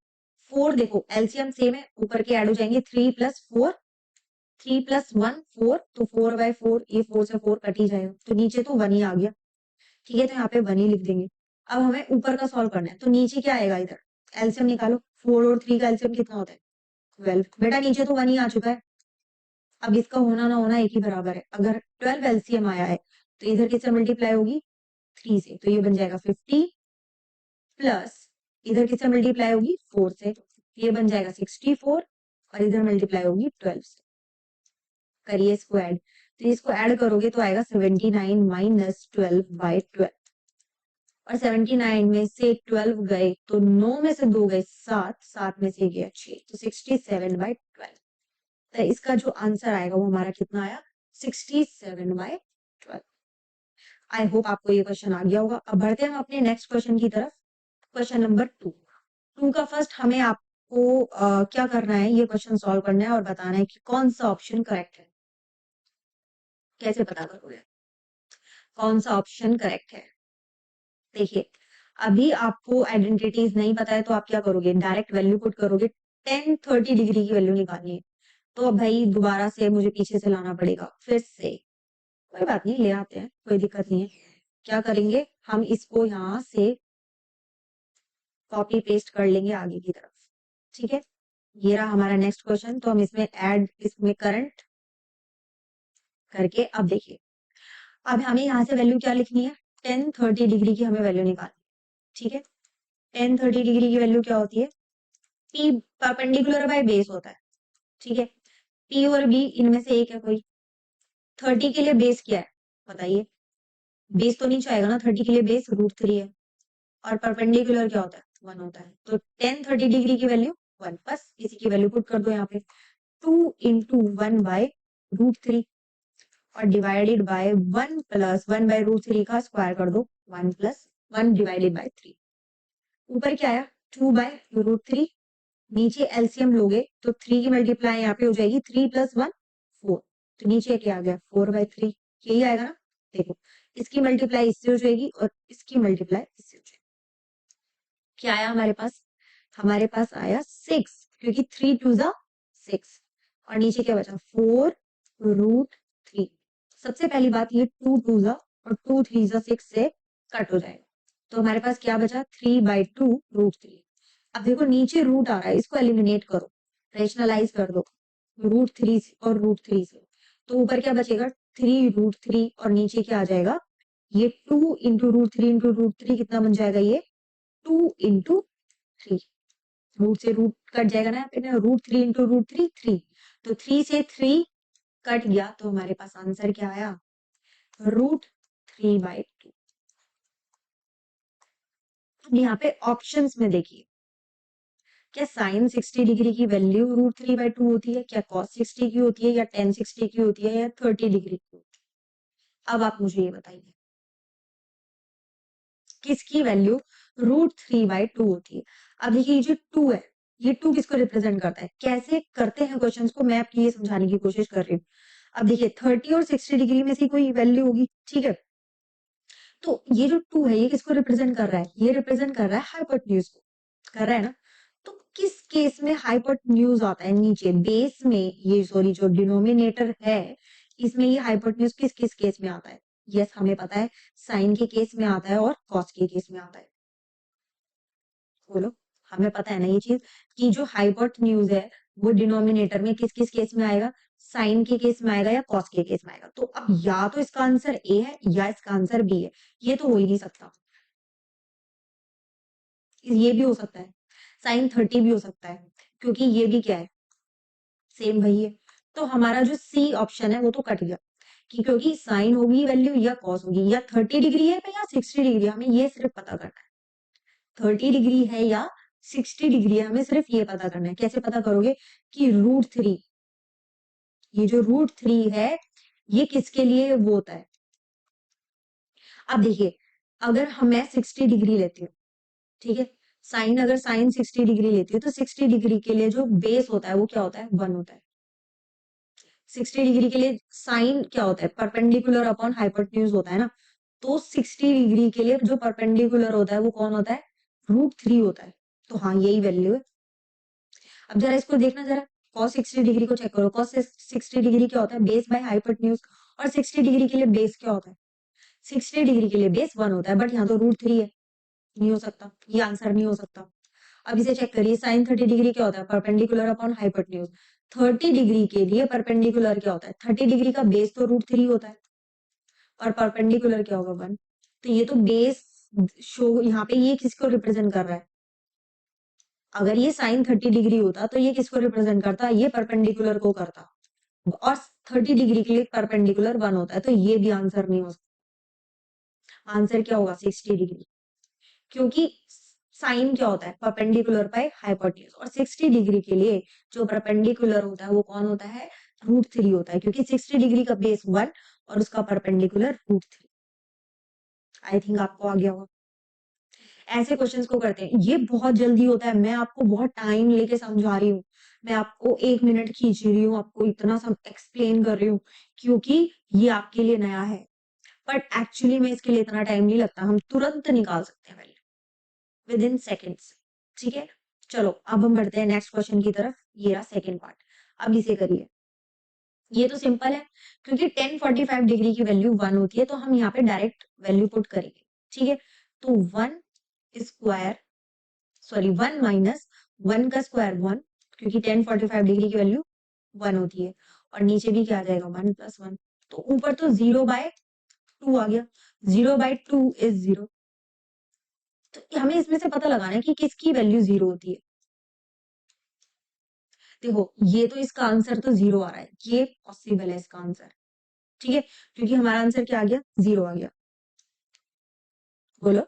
4, देखो एलसीएम सेम है, ऊपर के ऐड हो जाएंगे 3 + 4, 3 + 1 4, तो 4/4, ये 4 से 4 कट ही जाएगा तो नीचे तो 1 ही आ गया। ठीक है, तो यहाँ पे 1 ही लिख देंगे। अब हमें ऊपर का सॉल्व करना है, तो नीचे क्या आएगा, इधर एलसीएम निकालो, 4 और 3 का एलसीएम कितना होता है 12, बेटा नीचे तो 1 ही आ चुका है। अब इसका होना ना होना एक ही बराबर है, अगर 12 एलसीएम आया है तो इधर किससे मल्टीप्लाई होगी 3 से, तो ये बन जाएगा 50 प्लस इधर किससे मल्टीप्लाई होगी 4 से, ये बन जाएगा 64, और इधर मल्टीप्लाई होगी 12 से। करिए इसको ऐड, तो इसको ऐड करोगे तो आएगा 79 माइनस 12/12, और 79 में से 12 गए तो 9 में से 2 गए 7, 7 में से गया 6, तो 67/12। तो इसका जो आंसर आएगा वो हमारा कितना आया 67/12। आई होप आपको ये क्वेश्चन आ गया होगा। अब बढ़ते हैं हम अपने नेक्स्ट क्वेश्चन की तरफ। क्वेश्चन नंबर 2 का फर्स्ट हमें आपको क्या करना है, ये क्वेश्चन सॉल्व करना है और बताना है कि कौन सा ऑप्शन करेक्ट है। कैसे पता करोगे कौन सा ऑप्शन करेक्ट है? देखिए, अभी आपको आइडेंटिटीज नहीं पता है तो आप क्या करोगे, डायरेक्ट वैल्यू पुट करोगे। 10 30 डिग्री की वैल्यू निकालनी है, तो अब भाई दोबारा से मुझे पीछे से लाना पड़ेगा फिर से। कोई बात नहीं, ले आते हैं, कोई दिक्कत नहीं है। क्या करेंगे, हम इसको यहाँ से कॉपी पेस्ट कर लेंगे आगे की तरफ। ठीक है, ये रहा हमारा नेक्स्ट क्वेश्चन, तो हम इसमें ऐड, इसमें करंट करके, अब देखिए, अब हमें यहाँ से वैल्यू क्या लिखनी है, 10 30 डिग्री की हमें वैल्यू निकालनी। ठीक है, 10 30 डिग्री की वैल्यू क्या होती है, पी परपेंडिकुलर बाय बेस होता है। ठीक है, पी और बी इनमें से एक है कोई। 30 के लिए बेस क्या है बताइए, बेस तो नीचे आएगा ना, 30 के लिए बेस √3 है, और परपेंडिकुलर क्या होता है 1 होता है, तो 10 30 डिग्री की वैल्यू 1, बस इसी की वैल्यू पुट कर दो यहाँ पे, 2 × 1/√3, और डिवाइडेड बाय 1 + 1/√3 का स्क्वायर कर दो, 1 + 1 डिवाइडेड बाय 3। ऊपर क्या आया 2/√3, नीचे एलसीएम लोगे तो 3 की मल्टीप्लाई यहाँ पे हो जाएगी, 3 + 1 4, तो नीचे क्या आ गया 4/3, यही आएगा ना। देखो, इसकी मल्टीप्लाई इससे हो जाएगी और इसकी मल्टीप्लाई इससे हो जाएगी। क्या आया हमारे पास, हमारे पास आया 6, क्योंकि 3 2 ज़ा 6, और नीचे क्या बचा 4√3। सबसे पहली बात, ये 2 2 ज़ा और 2 3 ज़ा 6 से कट हो जाएगा, तो हमारे पास क्या बचा 3/2√3। अब देखो नीचे रूट आ रहा है, इसको एलिमिनेट करो, रेशनलाइज कर दो √3 और √3 से, तो ऊपर क्या बचेगा 3√3, और नीचे क्या आ जाएगा, ये 2 × √3 कितना बन जाएगा, ये 2 × 3, रूट से रूट कट जाएगा ना, √3 × √3 3, तो 3 से 3 कट गया, तो हमारे पास आंसर क्या आया √3/2। अब यहाँ पे ऑप्शंस में देखिए, क्या साइन 60 डिग्री की वैल्यू √3/2 होती है, क्या कॉस 60 की होती है, या टेन 60 की होती है, या 30 डिग्री की होती है? अब आप मुझे ये बताइए किसकी वैल्यू √3/2 होती है। अब देखिए, ये जो 2 है, ये 2 किसको रिप्रेजेंट करता है, कैसे करते हैं क्वेश्चंस को, मैं आपकी ये समझाने की कोशिश कर रही हूँ। अब देखिए 30 और 60 डिग्री में से कोई वैल्यू होगी, ठीक है, तो ये जो 2 है ये किसको रिप्रेजेंट कर रहा है, ये रिप्रेजेंट कर रहा है हाइपोटेन्यूज को, कर रहा है ना। तो किस केस में हाइपोटेन्यूज आता है नीचे बेस में, ये सॉरी जो डिनोमिनेटर है इसमें, ये हाइपोटेन्यूज किस किस केस में आता है, यस हमें पता है, साइन के केस में आता है और कॉस के केस में आता है। बोलो, हमें पता है ना ये चीज, कि जो हाइपोटेन्यूज है वो डिनोमिनेटर में किस किस केस में आएगा, साइन के केस में आएगा या कॉस के केस में आएगा। तो अब या तो इसका आंसर ए है या इसका आंसर बी है, ये तो हो ही नहीं सकता। ये भी हो सकता है, साइन 30 भी हो सकता है, क्योंकि ये भी क्या है सेम वही है, तो हमारा जो सी ऑप्शन है वो तो कट गया। कि क्योंकि साइन होगी वैल्यू या कॉस होगी, या 30 डिग्री है या 60 डिग्री, हमें ये सिर्फ पता करना है। 30 डिग्री है या 60 डिग्री है, हमें सिर्फ ये पता करना है। कैसे पता करोगे कि √3, ये जो √3 है ये किसके लिए वो होता है। अब देखिए, अगर मैं 60 डिग्री लेती हूँ, ठीक है, साइन अगर साइन 60 डिग्री लेती हूँ तो 60 डिग्री के लिए जो बेस होता है वो क्या होता है, 1 होता है। 60 डिग्री के लिए साइन क्या होता है, परपेंडिकुलर अपॉन हाइपोटेन्यूज होता है ना। तो 60 डिग्री के लिए जो परपेंडिकुलर होता है वो कौन होता है, √3 होता है। तो हाँ, यही वैल्यू है। अब जरा इसको देखना, जरा cos 60 डिग्री को चेक करो। cos 60 डिग्री क्या होता है, बेस बाय हाइपोटेन्यूज। और 60 डिग्री के लिए बेस क्या होता है, 60 डिग्री के लिए बेस 1 होता है। बट यहाँ तो √3 है, नहीं हो सकता, ये आंसर नहीं हो सकता। अब इसे चेक करिए, साइन 30 डिग्री क्या होता है, परपेंडिकुलर अपॉन हाइपोटेन्यूज। 30 डिग्री के लिए परपेंडिकुलर क्या होता है, 30 डिग्री का बेस तो √3 होता है, और परपेंडिकुलर क्या होगा, 1। तो ये तो बेस शो यहाँ पे ये किसको रिप्रेजेंट कर रहा है, अगर ये साइन 30 डिग्री होता तो ये किसको रिप्रेजेंट करता, ये परपेंडिकुलर को करता। और 30 डिग्री के लिए परपेंडिकुलर 1 होता है, तो ये भी आंसर नहीं हो सकता। आंसर क्या होगा, 60 डिग्री, क्योंकि साइन क्या होता है, परपेंडिकुलर बाय हाइपोटेन्यूज। और 60 डिग्री के लिए जो परपेंडिकुलर होता है वो कौन होता है, √3 होता है, क्योंकि 60 डिग्री का बेस 1 और उसका परपेंडिकुलर √3। आई थिंक आपको आ गया होगा। ऐसे क्वेश्चंस को करते हैं, ये बहुत जल्दी होता है, मैं आपको बहुत टाइम लेके समझा रही हूँ। मैं आपको 1 मिनट खींच रही हूँ, आपको इतना सब एक्सप्लेन कर रही हूँ, क्योंकि ये आपके लिए नया है। बट एक्चुअली में इसके लिए इतना टाइम नहीं लगता, हम तुरंत निकाल सकते हैं वैल्यू विद इन सेकेंड्स। ठीक है, चलो अब हम बढ़ते हैं नेक्स्ट क्वेश्चन की तरफ। ये रहा सेकेंड पार्ट। अब इसे करिए, ये तो सिंपल है, क्योंकि 1045 डिग्री की वैल्यू 1 होती है, तो हम यहाँ पे डायरेक्ट वैल्यू पुट करेंगे। ठीक है, तो 1 स्क्वायर, सॉरी 1 माइनस 1 का स्क्वायर 1, क्योंकि 1045 डिग्री की वैल्यू 1 होती है। और नीचे भी क्या आ जाएगा, 1 + 1। तो ऊपर तो 0/2 आ गया, 0/2 इज 0। तो हमें इसमें से पता लगाना है कि किसकी वैल्यू 0 होती है। देखो, ये तो इसका आंसर तो 0 आ रहा है, ये पॉसिबल है इसका आंसर। ठीक है, क्योंकि हमारा आंसर क्या आ गया, 0 आ गया। बोलो,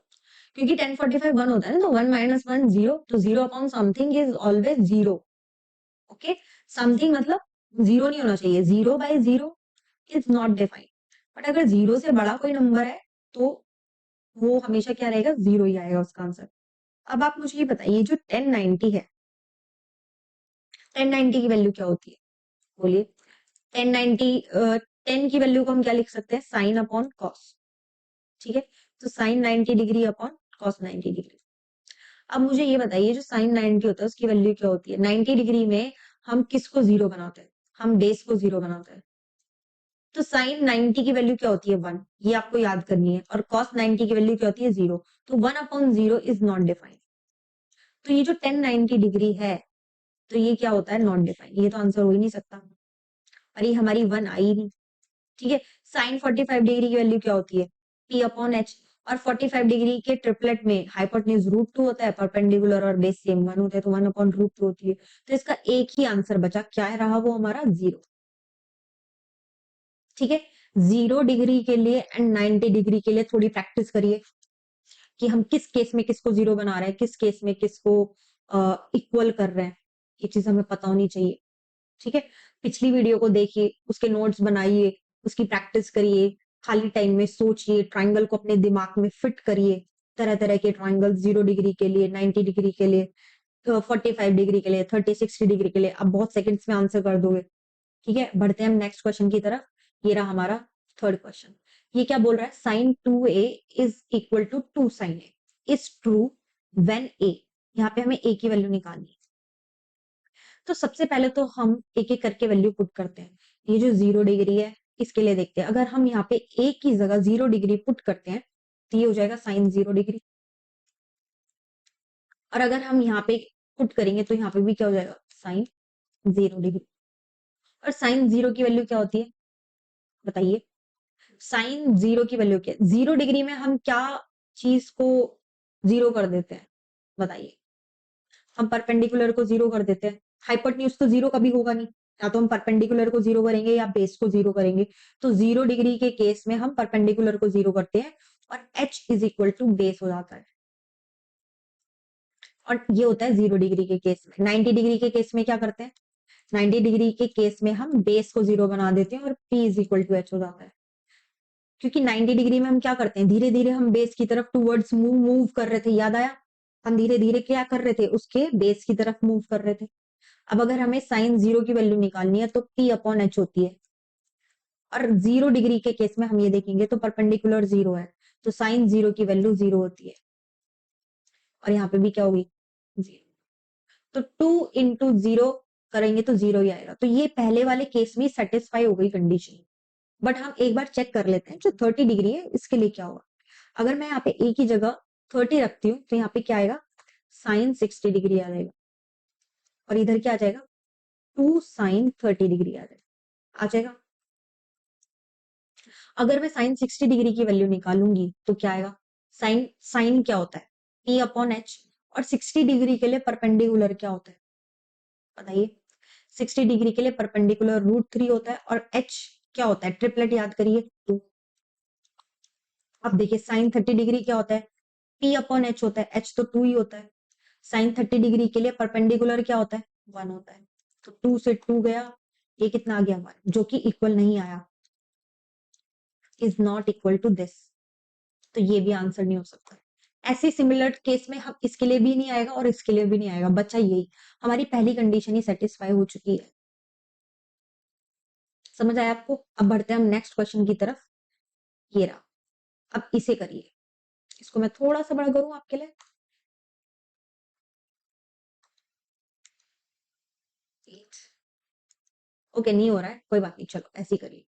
क्योंकि 1045 1 होता है ना, तो 1 - 1 0, तो 0 upon something is always 0। Okay, something मतलब 0 नहीं होना चाहिए, 0/0 इज नॉट डिफाइंड। बट अगर 0 से बड़ा कोई नंबर है तो वो हमेशा क्या रहेगा, 0 ही आएगा उसका आंसर। अब आप मुझे ये बताइए, जो 1090 है, 1090 की वैल्यू क्या होती है, बोलिए। 1090, 10 की वैल्यू को हम क्या लिख सकते हैं, साइन अपॉन कॉस। ठीक है, तो sine 90 degree upon cos 90 degree. अब मुझे ये बताइए, जो साइन 90 होता है उसकी वैल्यू क्या होती है, 90 डिग्री में हम किसको 0 बनाते हैं, हम बेस को 0 बनाते हैं। तो साइन 90 की वैल्यू क्या होती है, 1, ये आपको याद करनी है। और कॉस 90 की वैल्यू क्या होती है, 0। तो 1/0 इज नॉट डिफाइंड। तो ये जो 1090 डिग्री है, तो ये क्या होता है, नॉट डिफाइंड, ये तो आंसर हो ही नहीं सकता। और ये हमारी 1 आई नहीं। ठीक है, साइन 45 डिग्री की वैल्यू क्या होती है, P/H। और 45 डिग्री के ट्रिपलेट में हाइपोटेन्यूज √2 होता है, परपेंडिकुलर और बेस सेम 1 होता है, तो 1/√2 होती है। तो इसका एक ही आंसर बचा, क्या रहा वो हमारा, 0। ठीक है, 0 डिग्री के लिए एंड 90 डिग्री के लिए थोड़ी प्रैक्टिस करिए कि हम किस केस में किसको 0 बना रहे हैं, किस केस में किसको इक्वल कर रहे हैं। ये चीज हमें पता होनी चाहिए। ठीक है, पिछली वीडियो को देखिए, उसके नोट्स बनाइए, उसकी प्रैक्टिस करिए, खाली टाइम में सोचिए, ट्राइंगल को अपने दिमाग में फिट करिए। तरह तरह के ट्राइंगल, 0 डिग्री के लिए, 90 डिग्री के लिए, 45 डिग्री के लिए, 30 60 डिग्री के लिए, आप बहुत सेकंड्स में आंसर कर दोगे। ठीक है, बढ़ते हैं हम नेक्स्ट क्वेश्चन की तरफ। ये रहा हमारा थर्ड क्वेश्चन। ये क्या बोल रहा है, sine 2a is equal to 2 sin a is true when a। यहाँ पे हमें a की वैल्यू निकालनी है। तो सबसे पहले तो हम एक एक करके वैल्यू पुट करते हैं। ये जो 0 डिग्री है, इसके लिए देखते हैं, अगर हम यहाँ पे a की जगह 0 डिग्री पुट करते हैं तो ये हो जाएगा साइन 0 डिग्री। और अगर हम यहाँ पे पुट करेंगे तो यहाँ पे भी क्या हो जाएगा, साइन 0 डिग्री। और साइन 0 की वैल्यू क्या होती है, बताइए। साइन 0 की वैल्यू क्या है, 0 डिग्री में हम क्या चीज को 0 कर देते हैं, बताइए। हम परपेंडिकुलर को 0 कर देते हैं, हाइपोटेन्यूज तो 0 कभी होगा नहीं। या तो हम परपेंडिकुलर को जीरो करेंगे या बेस को जीरो करेंगे। तो 0 डिग्री के केस में हम परपेंडिकुलर को जीरो करते हैं और h is equal to base हो जाता है। और ये होता है 0 डिग्री के केस में। 90 डिग्री के केस में क्या करते हैं? 90 डिग्री के केस में हम बेस को जीरो बना देते हैं और p is equal to h हो जाता है। क्योंकि 90 डिग्री में हम क्या करते हैं, धीरे धीरे हम बेस की तरफ टूवर्ड्स मूव कर रहे थे, याद आया? हम धीरे धीरे क्या कर रहे थे, उसके बेस की तरफ मूव कर रहे थे। अब अगर हमें साइन 0 की वैल्यू निकालनी है तो p अपॉन h होती है। और 0 डिग्री के केस में हम ये देखेंगे तो परपेंडिकुलर 0 है, तो साइन 0 की वैल्यू 0 होती है। और यहाँ पे भी क्या होगी? 0। तो 2 इंटू 0 करेंगे तो 0 ही आएगा। तो ये पहले वाले केस में सेटिस्फाई हो गई कंडीशन। बट हम एक बार चेक कर लेते हैं जो 30 डिग्री है इसके लिए क्या होगा। अगर मैं यहाँ पे ए की जगह 30 रखती हूँ तो यहाँ पे क्या आएगा? साइन 60 डिग्री आ जाएगा। और इधर क्या आ जाएगा? 2 साइन 30 डिग्री आ जाएगा। अगर मैं साइन 60 डिग्री की वैल्यू निकालूंगी तो क्या आएगा? साइन साइन क्या होता है? p upon H. और 60 डिग्री के लिए परपेंडिकुलर क्या होता है बताइए? 60 डिग्री के लिए परपेंडिकुलर √3 होता है। और h क्या होता है? ट्रिपलेट याद करिए 2। अब देखिए साइन 30 डिग्री क्या होता है? p अपॉन एच होता है। h तो 2 ही होता है। साइन 30 डिग्री के लिए परपेंडिकुलर क्या होता है? 1 होता है। तो 2 से 2 गया, ये कितना आ गया 1, जो कि इक्वल नहीं आया, is not equal to this. तो ये भी आंसर नहीं हो सकता। ऐसे सिमिलर केस में हम इसके लिए भी नहीं आएगा और इसके लिए भी नहीं आएगा, बच्चा यही हमारी पहली कंडीशन ही सेटिस्फाई हो चुकी है। समझ आया आपको? अब बढ़ते हैं हम नेक्स्ट क्वेश्चन की तरफ। ये रहा, अब इसे करिए। इसको मैं थोड़ा सा बड़ा करूं आपके लिए। ओके नहीं हो रहा है, कोई बात नहीं, चलो ऐसे ही करिए।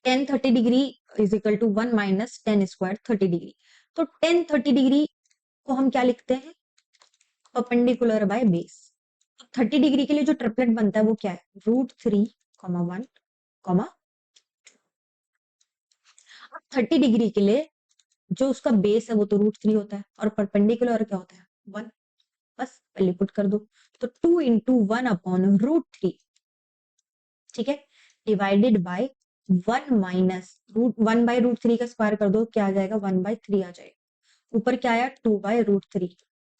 Tan 30 degree is equal to 1 minus tan square 30 degree. तो टेन 30 डिग्री को हम क्या लिखते हैं? Perpendicular by base. 30 डिग्री के लिए जो ट्रिपलेट बनता है वो क्या है? √3, 1, 30 डिग्री के लिए जो उसका बेस है वो तो √3 होता है और परपेंडिकुलर क्या होता है? 1। बस वैल्यू पुट कर दो। तो 2 इंटू 1 अपॉन √3, ठीक है, डिवाइडेड बाय 1 माइनस √1 बाय √3 का स्क्वायर कर दो, क्या आ जाएगा? 1/3 आ जाएगा। ऊपर क्या आया? 2/√3।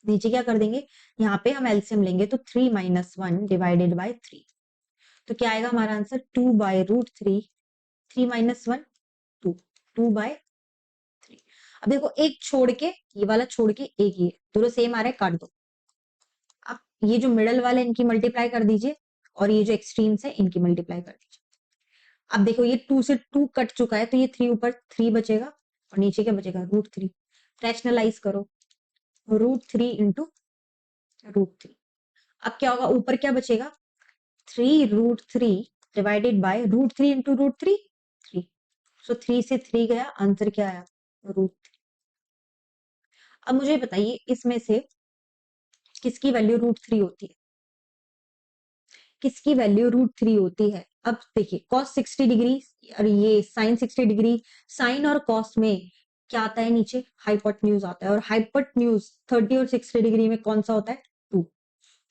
नीचे क्या कर देंगे? यहाँ पे हम एलसीएम लेंगे तो 3 माइनस 1 डिवाइडेड बाय 3। तो क्या आएगा हमारा आंसर? 2/√3। 3 माइनस 1 2, 2/3। अब देखो एक छोड़ के, ये वाला छोड़ के एक ही है, दोनों सेम आ रहा है, काट दो। अब ये जो मिडल वाले इनकी मल्टीप्लाई कर दीजिए और ये जो एक्सट्रीम्स है इनकी मल्टीप्लाई कर दीजिए। अब देखो ये 2 से 2 कट चुका है तो ये 3 ऊपर 3 बचेगा और नीचे क्या बचेगा? √3। रैशनलाइज करो, √3 इंटू √3। अब क्या होगा? ऊपर क्या बचेगा? 3√3 डिवाइडेड बाय √3 इंटू √3 3। सो 3 से 3 गया, आंसर क्या आया? √3। अब मुझे बताइए इसमें से किसकी वैल्यू √3 होती है? किसकी वैल्यू √3 होती है? अब देखिए cos 60 डिग्री और ये sin 60 डिग्री, साइन और cos में क्या आता है? नीचे हाइपोटेन्यूज आता है और हाइपोटेन्यूज 30 और 60 डिग्री में कौन सा होता है? 2।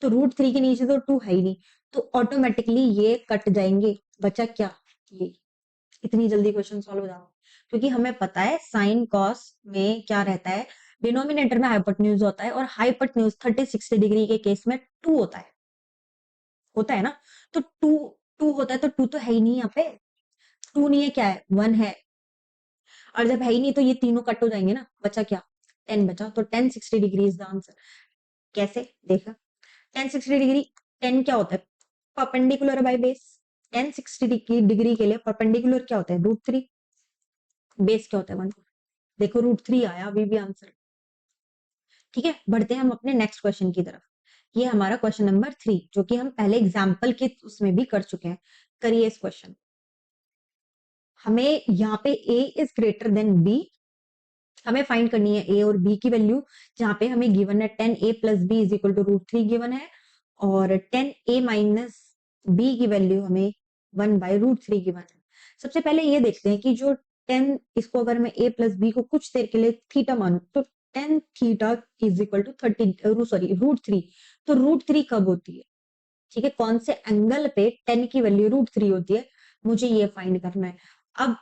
तो √3 के नीचे तो 2 है ही नहीं, तो ऑटोमेटिकली ये कट जाएंगे। बचा क्या? ये। इतनी जल्दी क्वेश्चन सॉल्व हो जाओ, क्योंकि हमें पता है साइन कॉस में क्या रहता है? डिनोमिनेटर में हाइपोटेन्यूज होता है और हाइपोटेन्यूज 30 60 डिग्री के केस में 2 होता है ना। तो 2 2 होता है तो 2 तो है ही नहीं यहाँ पे, 2 नहीं है, क्या है? 1 है। और जब है ही नहीं तो ये तीनों कट हो जाएंगे ना, बचा क्या? 10 बचा। तो 10 60 डिग्री इज द आंसर। कैसे? देखा 10 60 डिग्री, 10 क्या होता है? Perpendicular by base. 10 60 डिग्री के लिए परपेंडिकुलर क्या होता है? √3। बेस क्या होता है? 1। देखो √3 आया अभी भी आंसर। ठीक है, बढ़ते हैं हम अपने नेक्स्ट क्वेश्चन की तरफ। ये हमारा क्वेश्चन नंबर 3, जो कि हम पहले एग्जाम्पल के उसमें भी कर चुके हैं। करिए इस क्वेश्चन। हमें यहाँ पे a is greater than b, हमें फाइंड करनी है a और b की वैल्यू, जहां पे हमें गिवन है 10a plus b is equal to √3 given है, और 10a माइनस b की वैल्यू हमें 1/√3 गिवन है। सबसे पहले ये देखते हैं कि जो 10, इसको अगर मैं a प्लस b को कुछ देर के लिए थीटा मानू तो 10 theta is equal to 30 sorry √3। तो √3 कब होती है? ठीक है, कौन से एंगल पे 10 की वैल्यू √3 होती है, मुझे ये फाइंड करना है। अब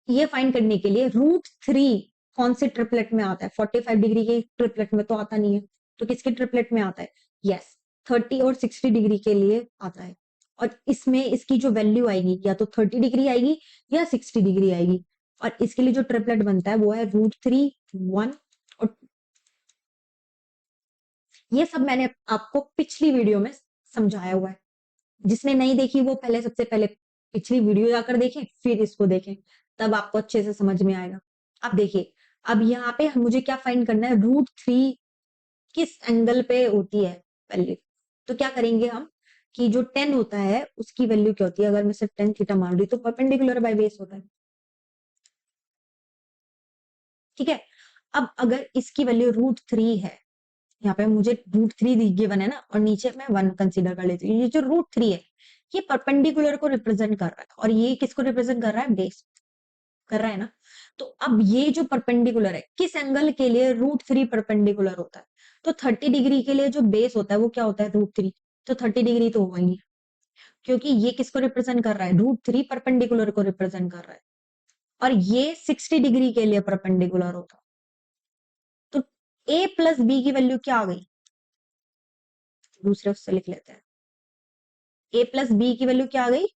ये फाइंड करने के लिए √3 कौन से ट्रिपलेट में आता है? 45 डिग्री के ट्रिपलेट में तो आता नहीं है, तो किसके ट्रिपलेट में आता है? यस, 30 और 60 डिग्री के लिए आता है। और इसमें इसकी जो वैल्यू आएगी या तो 30 डिग्री आएगी या 60 डिग्री आएगी। और इसके लिए जो ट्रिपलेट बनता है वो है √3, 1 और ये सब मैंने आपको पिछली वीडियो में समझाया हुआ है। जिसने नहीं देखी वो पहले सबसे पहले पिछली वीडियो जाकर देखें, फिर इसको देखें, तब आपको अच्छे से समझ में आएगा। अब देखिए, अब यहाँ पे मुझे क्या फाइंड करना है? √3 किस एंगल पे होती है वैल्यू। तो क्या करेंगे हम कि जो 10 होता है उसकी वैल्यू क्या होती है? अगर मैं सिर्फ 10 थीटा मान रही तो परपेंडिकुलर बाय बेस होता है। ठीक है, अब अगर इसकी वैल्यू √3 है, यहाँ पे मुझे √3 गिवन है ना, और नीचे मैं 1 कंसीडर कर लेती हूँ। ये जो √3 है ये परपेंडिकुलर को रिप्रेजेंट कर रहा है, और ये किसको रिप्रेजेंट कर रहा है? बेस कर रहा है ना। तो अब ये जो परपेंडिकुलर है किस एंगल के लिए √3 परपेंडिकुलर होता है? तो 30 डिग्री के लिए जो बेस होता है वो क्या होता है? √3। तो 30 डिग्री तो होगा ही, क्योंकि ये किसको रिप्रेजेंट कर रहा है? √3 परपेंडिकुलर को रिप्रेजेंट कर रहा है, और ये 60 डिग्री के लिए परपेंडिकुलर होता है। तो a प्लस बी की वैल्यू क्या आ गई? दूसरे उससे लिख लेते हैं। a प्लस बी की वैल्यू क्या आ गई?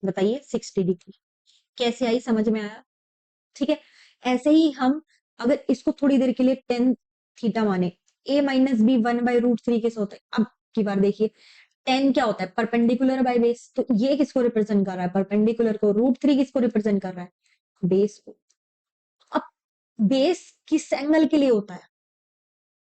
बताइए, 60 डिग्री। कैसे आई, समझ में आया? ठीक है, ऐसे ही हम अगर इसको थोड़ी देर के लिए 10 थीटा माने, a माइनस बी 1/√3 कैसे होता है? अब की बार देखिए, 10 क्या होता है? Perpendicular by base. तो ये किसको रिप्रेजेंट कर रहा है? परपेंडिकुलर को। √3 किसको रिप्रेजेंट कर रहा है? बेस को। अब बेस किस एंगल के लिए होता है?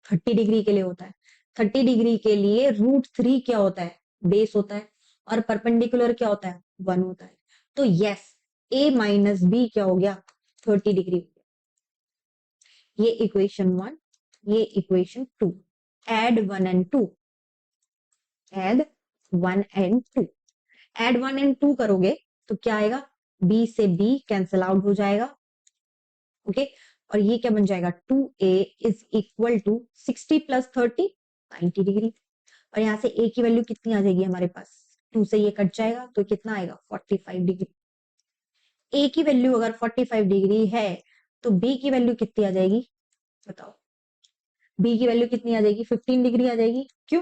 30 डिग्री के लिए होता है। 30 डिग्री के लिए √3 क्या होता है? बेस होता है, और परपेंडिकुलर क्या होता है? 1 होता है। तो यस, a माइनस बी क्या हो गया? 30 डिग्री। ये इक्वेशन 1, ये equation 2। Add 1 and 2, add 1 and 2, add 1 and 2 करोगे तो क्या आएगा? b से b कैंसल आउट हो जाएगा। ओके, और ये क्या बन जाएगा? 2a is equal to 60 plus 30, 90 degree. और यहाँ से a की वैल्यू कितनी आ जाएगी हमारे पास? 2 से ये कट जाएगा तो कितना आएगा? 45 डिग्री। a की वैल्यू अगर 45 डिग्री है तो b की वैल्यू कितनी आ जाएगी? बताओ, b की वैल्यू कितनी आ जाएगी? 15 डिग्री आ जाएगी। क्यों?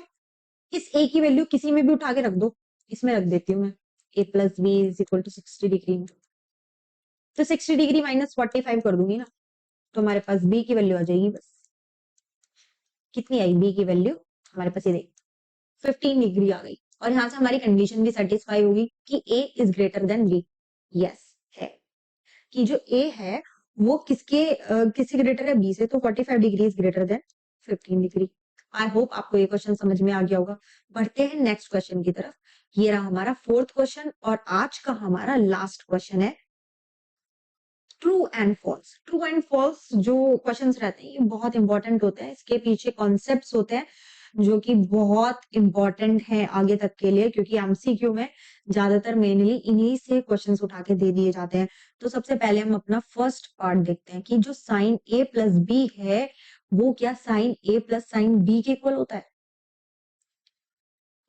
इस a की वैल्यू किसी में भी उठा के रख दो, इसमें रख देती हूँ मैं, a plus B is equal to 60 degree में। तो 60 डिग्री माइनस 45 कर दूंगी ना, तो हमारे पास b की वैल्यू आ जाएगी बस। कितनी आई b की वैल्यू? हमारे पास ये देख, 15 डिग्री आ गई। और यहाँ से हमारी कंडीशन भी सेटिस्फाई होगी कि a is greater than b। Yes, है कि जो a है वो किससे ग्रेटर है? b से। तो 45 degree is greater than 15 degree. I hope आपको ये क्वेश्चन समझ में आ गया होगा। बढ़ते हैं नेक्स्ट क्वेश्चन की तरफ। ये रहा हमारा 4th क्वेश्चन, और आज का हमारा लास्ट क्वेश्चन है true and false. True and false जो क्वेश्चंस रहते हैं ये बहुत इंपॉर्टेंट होते हैं, इसके पीछे कॉन्सेप्ट्स होते हैं जो कि बहुत इंपॉर्टेंट है आगे तक के लिए, क्योंकि एमसीक्यू में ज्यादातर मेनली इन्हीं से क्वेश्चंस उठा के दे दिए जाते हैं। तो सबसे पहले हम अपना फर्स्ट पार्ट देखते हैं कि जो साइन a प्लस बी है वो क्या sine a plus sine B के इक्वल होता है?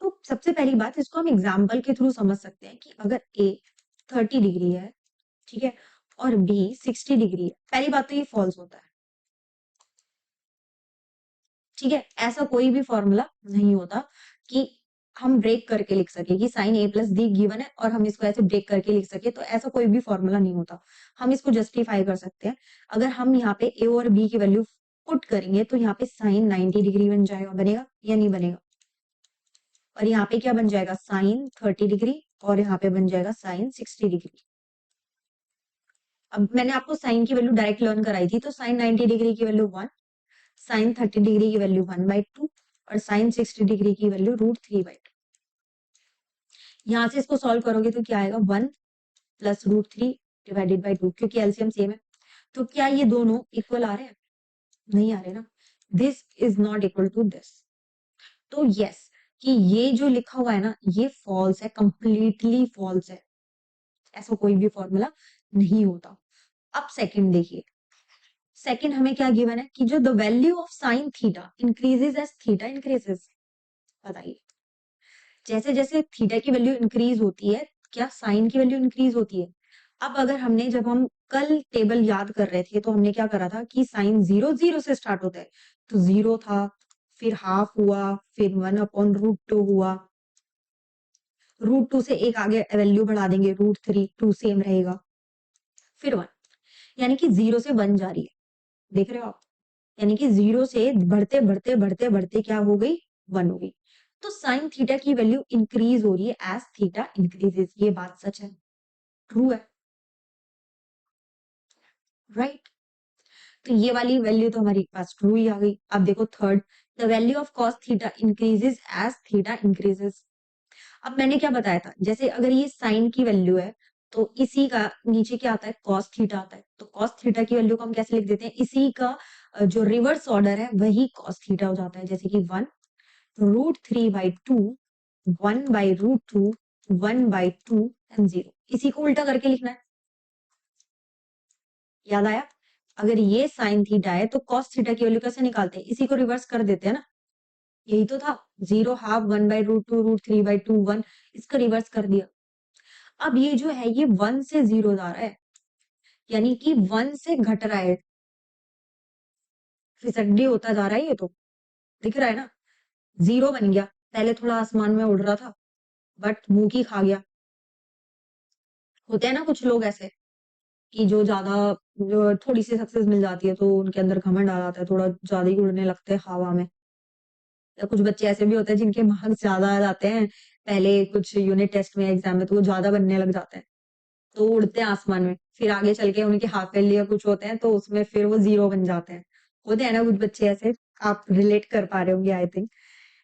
तो सबसे पहली बात, इसको हम एग्जाम्पल के थ्रू समझ सकते हैं कि अगर a 30 डिग्री है, ठीक है, और b 60 डिग्री है, पहली बात तो ये फॉल्स होता है। ठीक है, ऐसा कोई भी फॉर्मूला नहीं होता कि हम ब्रेक करके लिख सके कि sine a plus D given है और हम इसको ऐसे ब्रेक करके लिख सके, तो ऐसा कोई भी फॉर्मूला नहीं होता। हम इसको जस्टिफाई कर सकते हैं। अगर हम यहाँ पे a और b की वैल्यू पुट करेंगे तो यहाँ पे साइन 90 डिग्री बन जाएगा, बनेगा या नहीं बनेगा? और यहाँ पे क्या बन जाएगा? साइन 30 डिग्री, और यहाँ पे बन जाएगा साइन 60 डिग्री। अब मैंने आपको साइन की वैल्यू डायरेक्ट लर्न कराई थी, तो साइन 90 डिग्री की वैल्यू 1, साइन 30 डिग्री की वैल्यू 1/2, और साइन 60 डिग्री की वैल्यू √3/2। यहाँ से इसको सॉल्व करोगे तो क्या आएगा? 1 प्लस √3 डिवाइडेड बाई 2, क्योंकि एलसीएम सेम है। तो क्या ये दोनों इक्वल आ रहे हैं? नहीं आ रहे ना। This is not equal to this. तो यस, कि ये जो लिखा हुआ है ना ये फॉल्स है, कंप्लीटली फॉल्स है। ऐसा कोई भी फॉर्मूला नहीं होता। अब सेकंड देखिए, सेकंड हमें क्या गिवन है कि जो the value of sine theta increases as theta increases. बताइए, जैसे जैसे थीटा की वैल्यू इंक्रीज होती है, क्या साइन की वैल्यू इंक्रीज होती है? अब अगर हमने, जब हम कल टेबल याद कर रहे थे, तो हमने क्या करा था कि साइन 0 0 से स्टार्ट होता है, तो 0 था, फिर हाफ हुआ, फिर 1/√2 हुआ, √2 से एक आगे वैल्यू बढ़ा देंगे, √3, 2 सेम रहेगा, फिर 1, यानी कि 0 से 1 जा रही है। देख रहे हो आप? यानी कि 0 से बढ़ते बढ़ते बढ़ते बढ़ते क्या हो गई, 1 हो गई। तो साइन थीटा की वैल्यू इंक्रीज हो रही है एज थीटा इंक्रीजेस। ये बात सच है, ट्रू है, राइट? तो ये वाली वैल्यू तो हमारे पास ट्रू ही आ गई। अब देखो third, the value of cos theta increases as theta increases. अब मैंने क्या बताया था, जैसे अगर ये साइन की वैल्यू है, तो इसी का नीचे क्या आता है, कॉस थीटा आता है। तो कॉस थीटा की वैल्यू को हम कैसे लिख देते हैं, इसी का जो रिवर्स ऑर्डर है वही कॉस थीटा हो जाता है, जैसे कि 1√3/2, 1/√2, 1/2 एंड 0। इसी को उल्टा करके लिखना है। याद आया? अगर ये साइन थीटा है तो कॉस थीटा की वैल्यू कैसे निकालते हैं, इसी को रिवर्स कर देते हैं ना। यही तो था, 0 हाफ, 1/√2, √3/2, 1, इसका रिवर्स कर दिया। अब ये जो है ये 1 से 0 जा रहा है, यानी कि 1 से घट रहा है, फिसड्डी होता जा रहा है, ये तो दिख रहा है ना। 0 बन गया, पहले थोड़ा आसमान में उड़ रहा था, बट मुंह की खा गया। होते हैं ना कुछ लोग ऐसे, कि जो ज्यादा, जो थोड़ी सी सक्सेस मिल जाती है तो उनके अंदर घमंड आ जाता है, थोड़ा ज्यादा ही उड़ने लगते हैं हवा में। या कुछ बच्चे ऐसे भी होते हैं जिनके मार्क्स ज्यादा आ जाते हैं पहले कुछ यूनिट टेस्ट में, एग्जाम में, तो वो ज्यादा बनने लग जाते हैं, तो उड़ते हैं आसमान में, फिर आगे चल के उनके हाफ ईयरली या कुछ होते हैं तो उसमें फिर वो 0 बन जाते हैं। होते हैं ना कुछ बच्चे ऐसे, आप रिलेट कर पा रहे होंगे आई थिंक।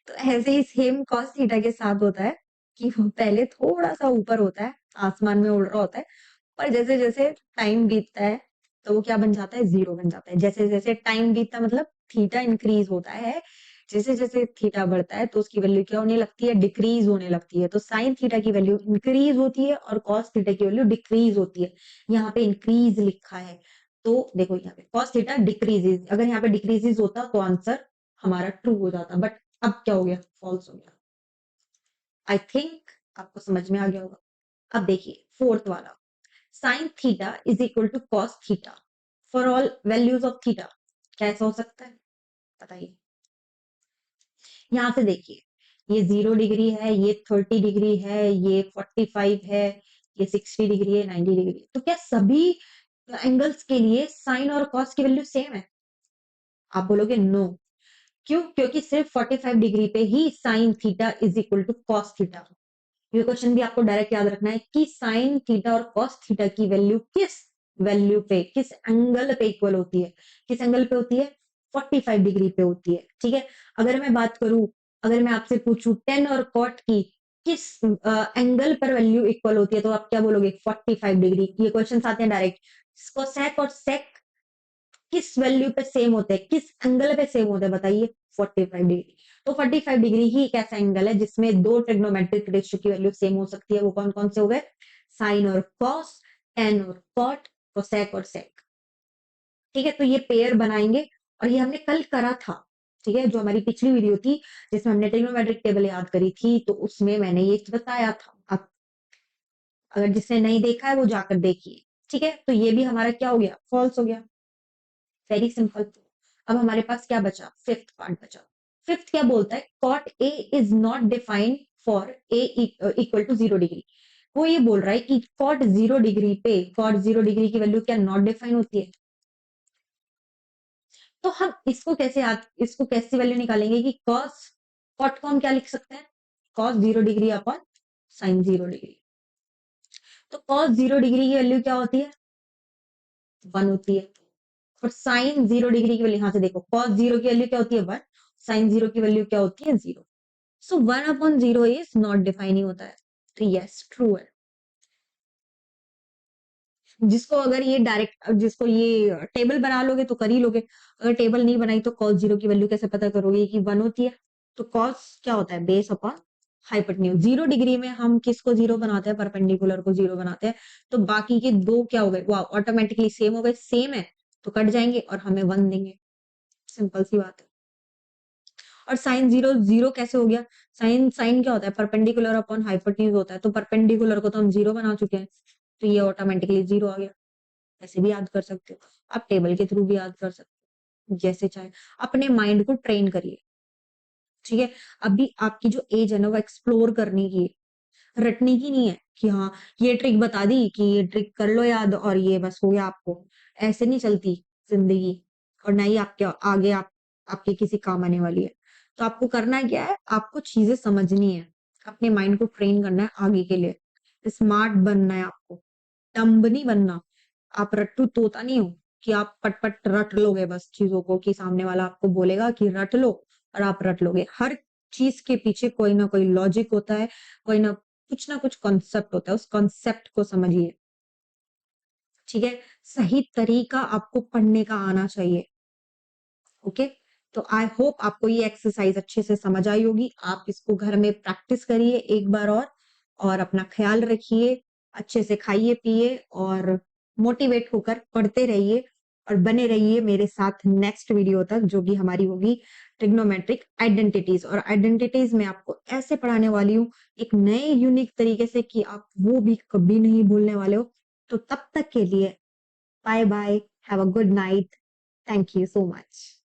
तो ऐसे ही सेम कॉस थीटा के साथ होता है कि वो पहले थोड़ा सा ऊपर होता है, आसमान में उड़ रहा होता है, पर जैसे जैसे टाइम बीतता है तो वो क्या बन जाता है, 0 बन जाता है। जैसे जैसे टाइम बीतता मतलब थीटा इंक्रीज होता है, जैसे जैसे थीटा बढ़ता है तो उसकी वैल्यू क्या होने लगती है, डिक्रीज होने लगती है। तो साइन थीटा की वैल्यू इंक्रीज होती है और कॉस थीटा की वैल्यू डिक्रीज होती है। यहाँ पे इंक्रीज लिखा है, तो देखो यहाँ पे कॉस थीटा डिक्रीजेज, अगर यहाँ पे डिक्रीजेज होता तो आंसर हमारा ट्रू हो जाता, बट अब क्या हो गया, फॉल्स हो गया। आई थिंक आपको समझ में आ गया होगा। अब देखिए फोर्थ वाला, sine theta is equal to cos theta for all values of theta. कैसा हो सकता है, बताइए। यहाँ से देखिए, ये 0 डिग्री है, ये 30 डिग्री है, ये 45 है, ये 60 डिग्री है, 90 डिग्री है। तो क्या सभी एंगल्स के लिए साइन और कॉस की वैल्यू सेम है? आप बोलोगे नो। क्यों? क्योंकि सिर्फ 45 डिग्री पे ही sine theta is equal to cos theta. ये क्वेश्चन भी आपको डायरेक्ट याद रखना है कि साइन थीटा और कॉस थीटा की वैल्यू किस वैल्यू पे, किस एंगल पे इक्वल होती है, किस एंगल पे होती है, 45 डिग्री पे होती है। ठीक है, अगर मैं बात करूं, अगर मैं आपसे पूछूं टेन और कॉट की किस एंगल पर वैल्यू इक्वल होती है, तो आप क्या बोलोगे, 45 डिग्री। ये क्वेश्चन आते हैं डायरेक्ट। कोसेक और सेक किस वैल्यू पे सेम होते हैं, किस एंगल पे सेम होते हैं, बताइए, 45 डिग्री। तो 45 डिग्री ही एक ऐसा एंगल है जिसमें दो ट्रिग्नोमेट्रिक रेशियो की वैल्यू सेम हो सकती है। वो कौन कौन से हो गए, साइन और कॉस, टेन और कॉट, कोसेक और सेक। ठीक है, तो ये पेयर बनाएंगे, और ये हमने कल करा था। ठीक है, जो हमारी पिछली वीडियो थी जिसमें हमने ट्रिग्नोमेट्रिक टेबल याद करी थी, तो उसमें मैंने ये बताया था। अब अगर जिसने नहीं देखा है वो जाकर देखिए। ठीक है, तो ये भी हमारा क्या हो गया, फॉल्स हो गया। Very simple. अब हमारे पास क्या बचा, फिफ्थ पार्ट बचा। फिफ्थ क्या बोलता है, cot A is not defined for A equal to 0 degree. वो ये बोल रहा है कि कॉट 0 डिग्री पे, कॉट 0 डिग्री की वैल्यू क्या नॉट डिफाइन होती है? तो हम इसको कैसे इसको कैसी वैल्यू निकालेंगे कि कॉस, कॉट को हम क्या लिख सकते हैं, cos 0 degree upon sine 0 degree. तो कॉस 0 डिग्री की वैल्यू क्या होती है, 1 होती है। और साइन 0 डिग्री की वैल्यू, यहां से देखो, कॉस 0 की वैल्यू क्या होती है, 1, साइन 0 की वैल्यू क्या होती है, 0। सो 1/0 इज नॉट डिफाइनिंग होता है। तो यस, ट्रू है। जिसको अगर ये डायरेक्ट, जिसको ये टेबल बना लोगे तो कर ही लोगे, अगर टेबल नहीं बनाई तो कॉस 0 की वैल्यू कैसे पता करोगे कि 1 होती है? तो कॉस क्या होता है, बेस अपॉन हाइपोटेन्यूज। 0 डिग्री में हम किसको 0 बनाते हैं, परपेंडिकुलर को 0 बनाते हैं। तो बाकी के दो क्या हो गए, वो ऑटोमेटिकली सेम हो गए, सेम है तो कट जाएंगे और हमें 1 देंगे। सिंपल सी बात है। और साइन जीरो जीरो कैसे हो गया? साइन साइन क्या होता है? परपेंडिकुलर अपॉन हाइपोटेन्यूज होता है, तो परपेंडिकुलर को तो हम जीरो बना चुके हैं, तो ये ऑटोमेटिकली जीरो आ गया। ऐसे भी याद कर सकते हो, आप टेबल के थ्रू भी याद कर सकते हो, जैसे चाहे। अपने माइंड को ट्रेन करिए, ठीक है। अभी आपकी जो एज है ना, वो एक्सप्लोर करने की है, रटने की नहीं है कि हाँ ये ट्रिक बता दी कि ये ट्रिक कर लो याद और ये बस हो गया आपको। ऐसे नहीं चलती जिंदगी, और ना ही आपके आगे आपके किसी काम आने वाली है। तो आपको करना क्या है? आपको चीजें समझनी है, अपने माइंड को ट्रेन करना है आगे के लिए, स्मार्ट बनना है आपको, डम्ब नहीं बनना। आप रट्टू तोता नहीं हो कि आप पट पट रट लोगे बस चीजों को, कि सामने वाला आपको बोलेगा कि रट लो और आप रट लोगे। हर चीज के पीछे कोई ना कोई लॉजिक होता है, कोई ना कुछ कॉन्सेप्ट होता है, उस कॉन्सेप्ट को समझिए, ठीक है। सही तरीका आपको पढ़ने का आना चाहिए, ओके। तो आई होप आपको ये एक्सरसाइज अच्छे से समझ आई होगी। आप इसको घर में प्रैक्टिस करिए एक बार और अपना ख्याल रखिए, अच्छे से खाइए पिए और मोटिवेट होकर पढ़ते रहिए और बने रहिए मेरे साथ नेक्स्ट वीडियो तक, जो कि हमारी होगी ट्रिग्नोमेट्रिक आइडेंटिटीज। और आइडेंटिटीज में आपको ऐसे पढ़ाने वाली हूँ एक नए यूनिक तरीके से कि आप वो भी कभी नहीं भूलने वाले हो। तो तब तक के लिए bye bye, have a good night, thank you so much.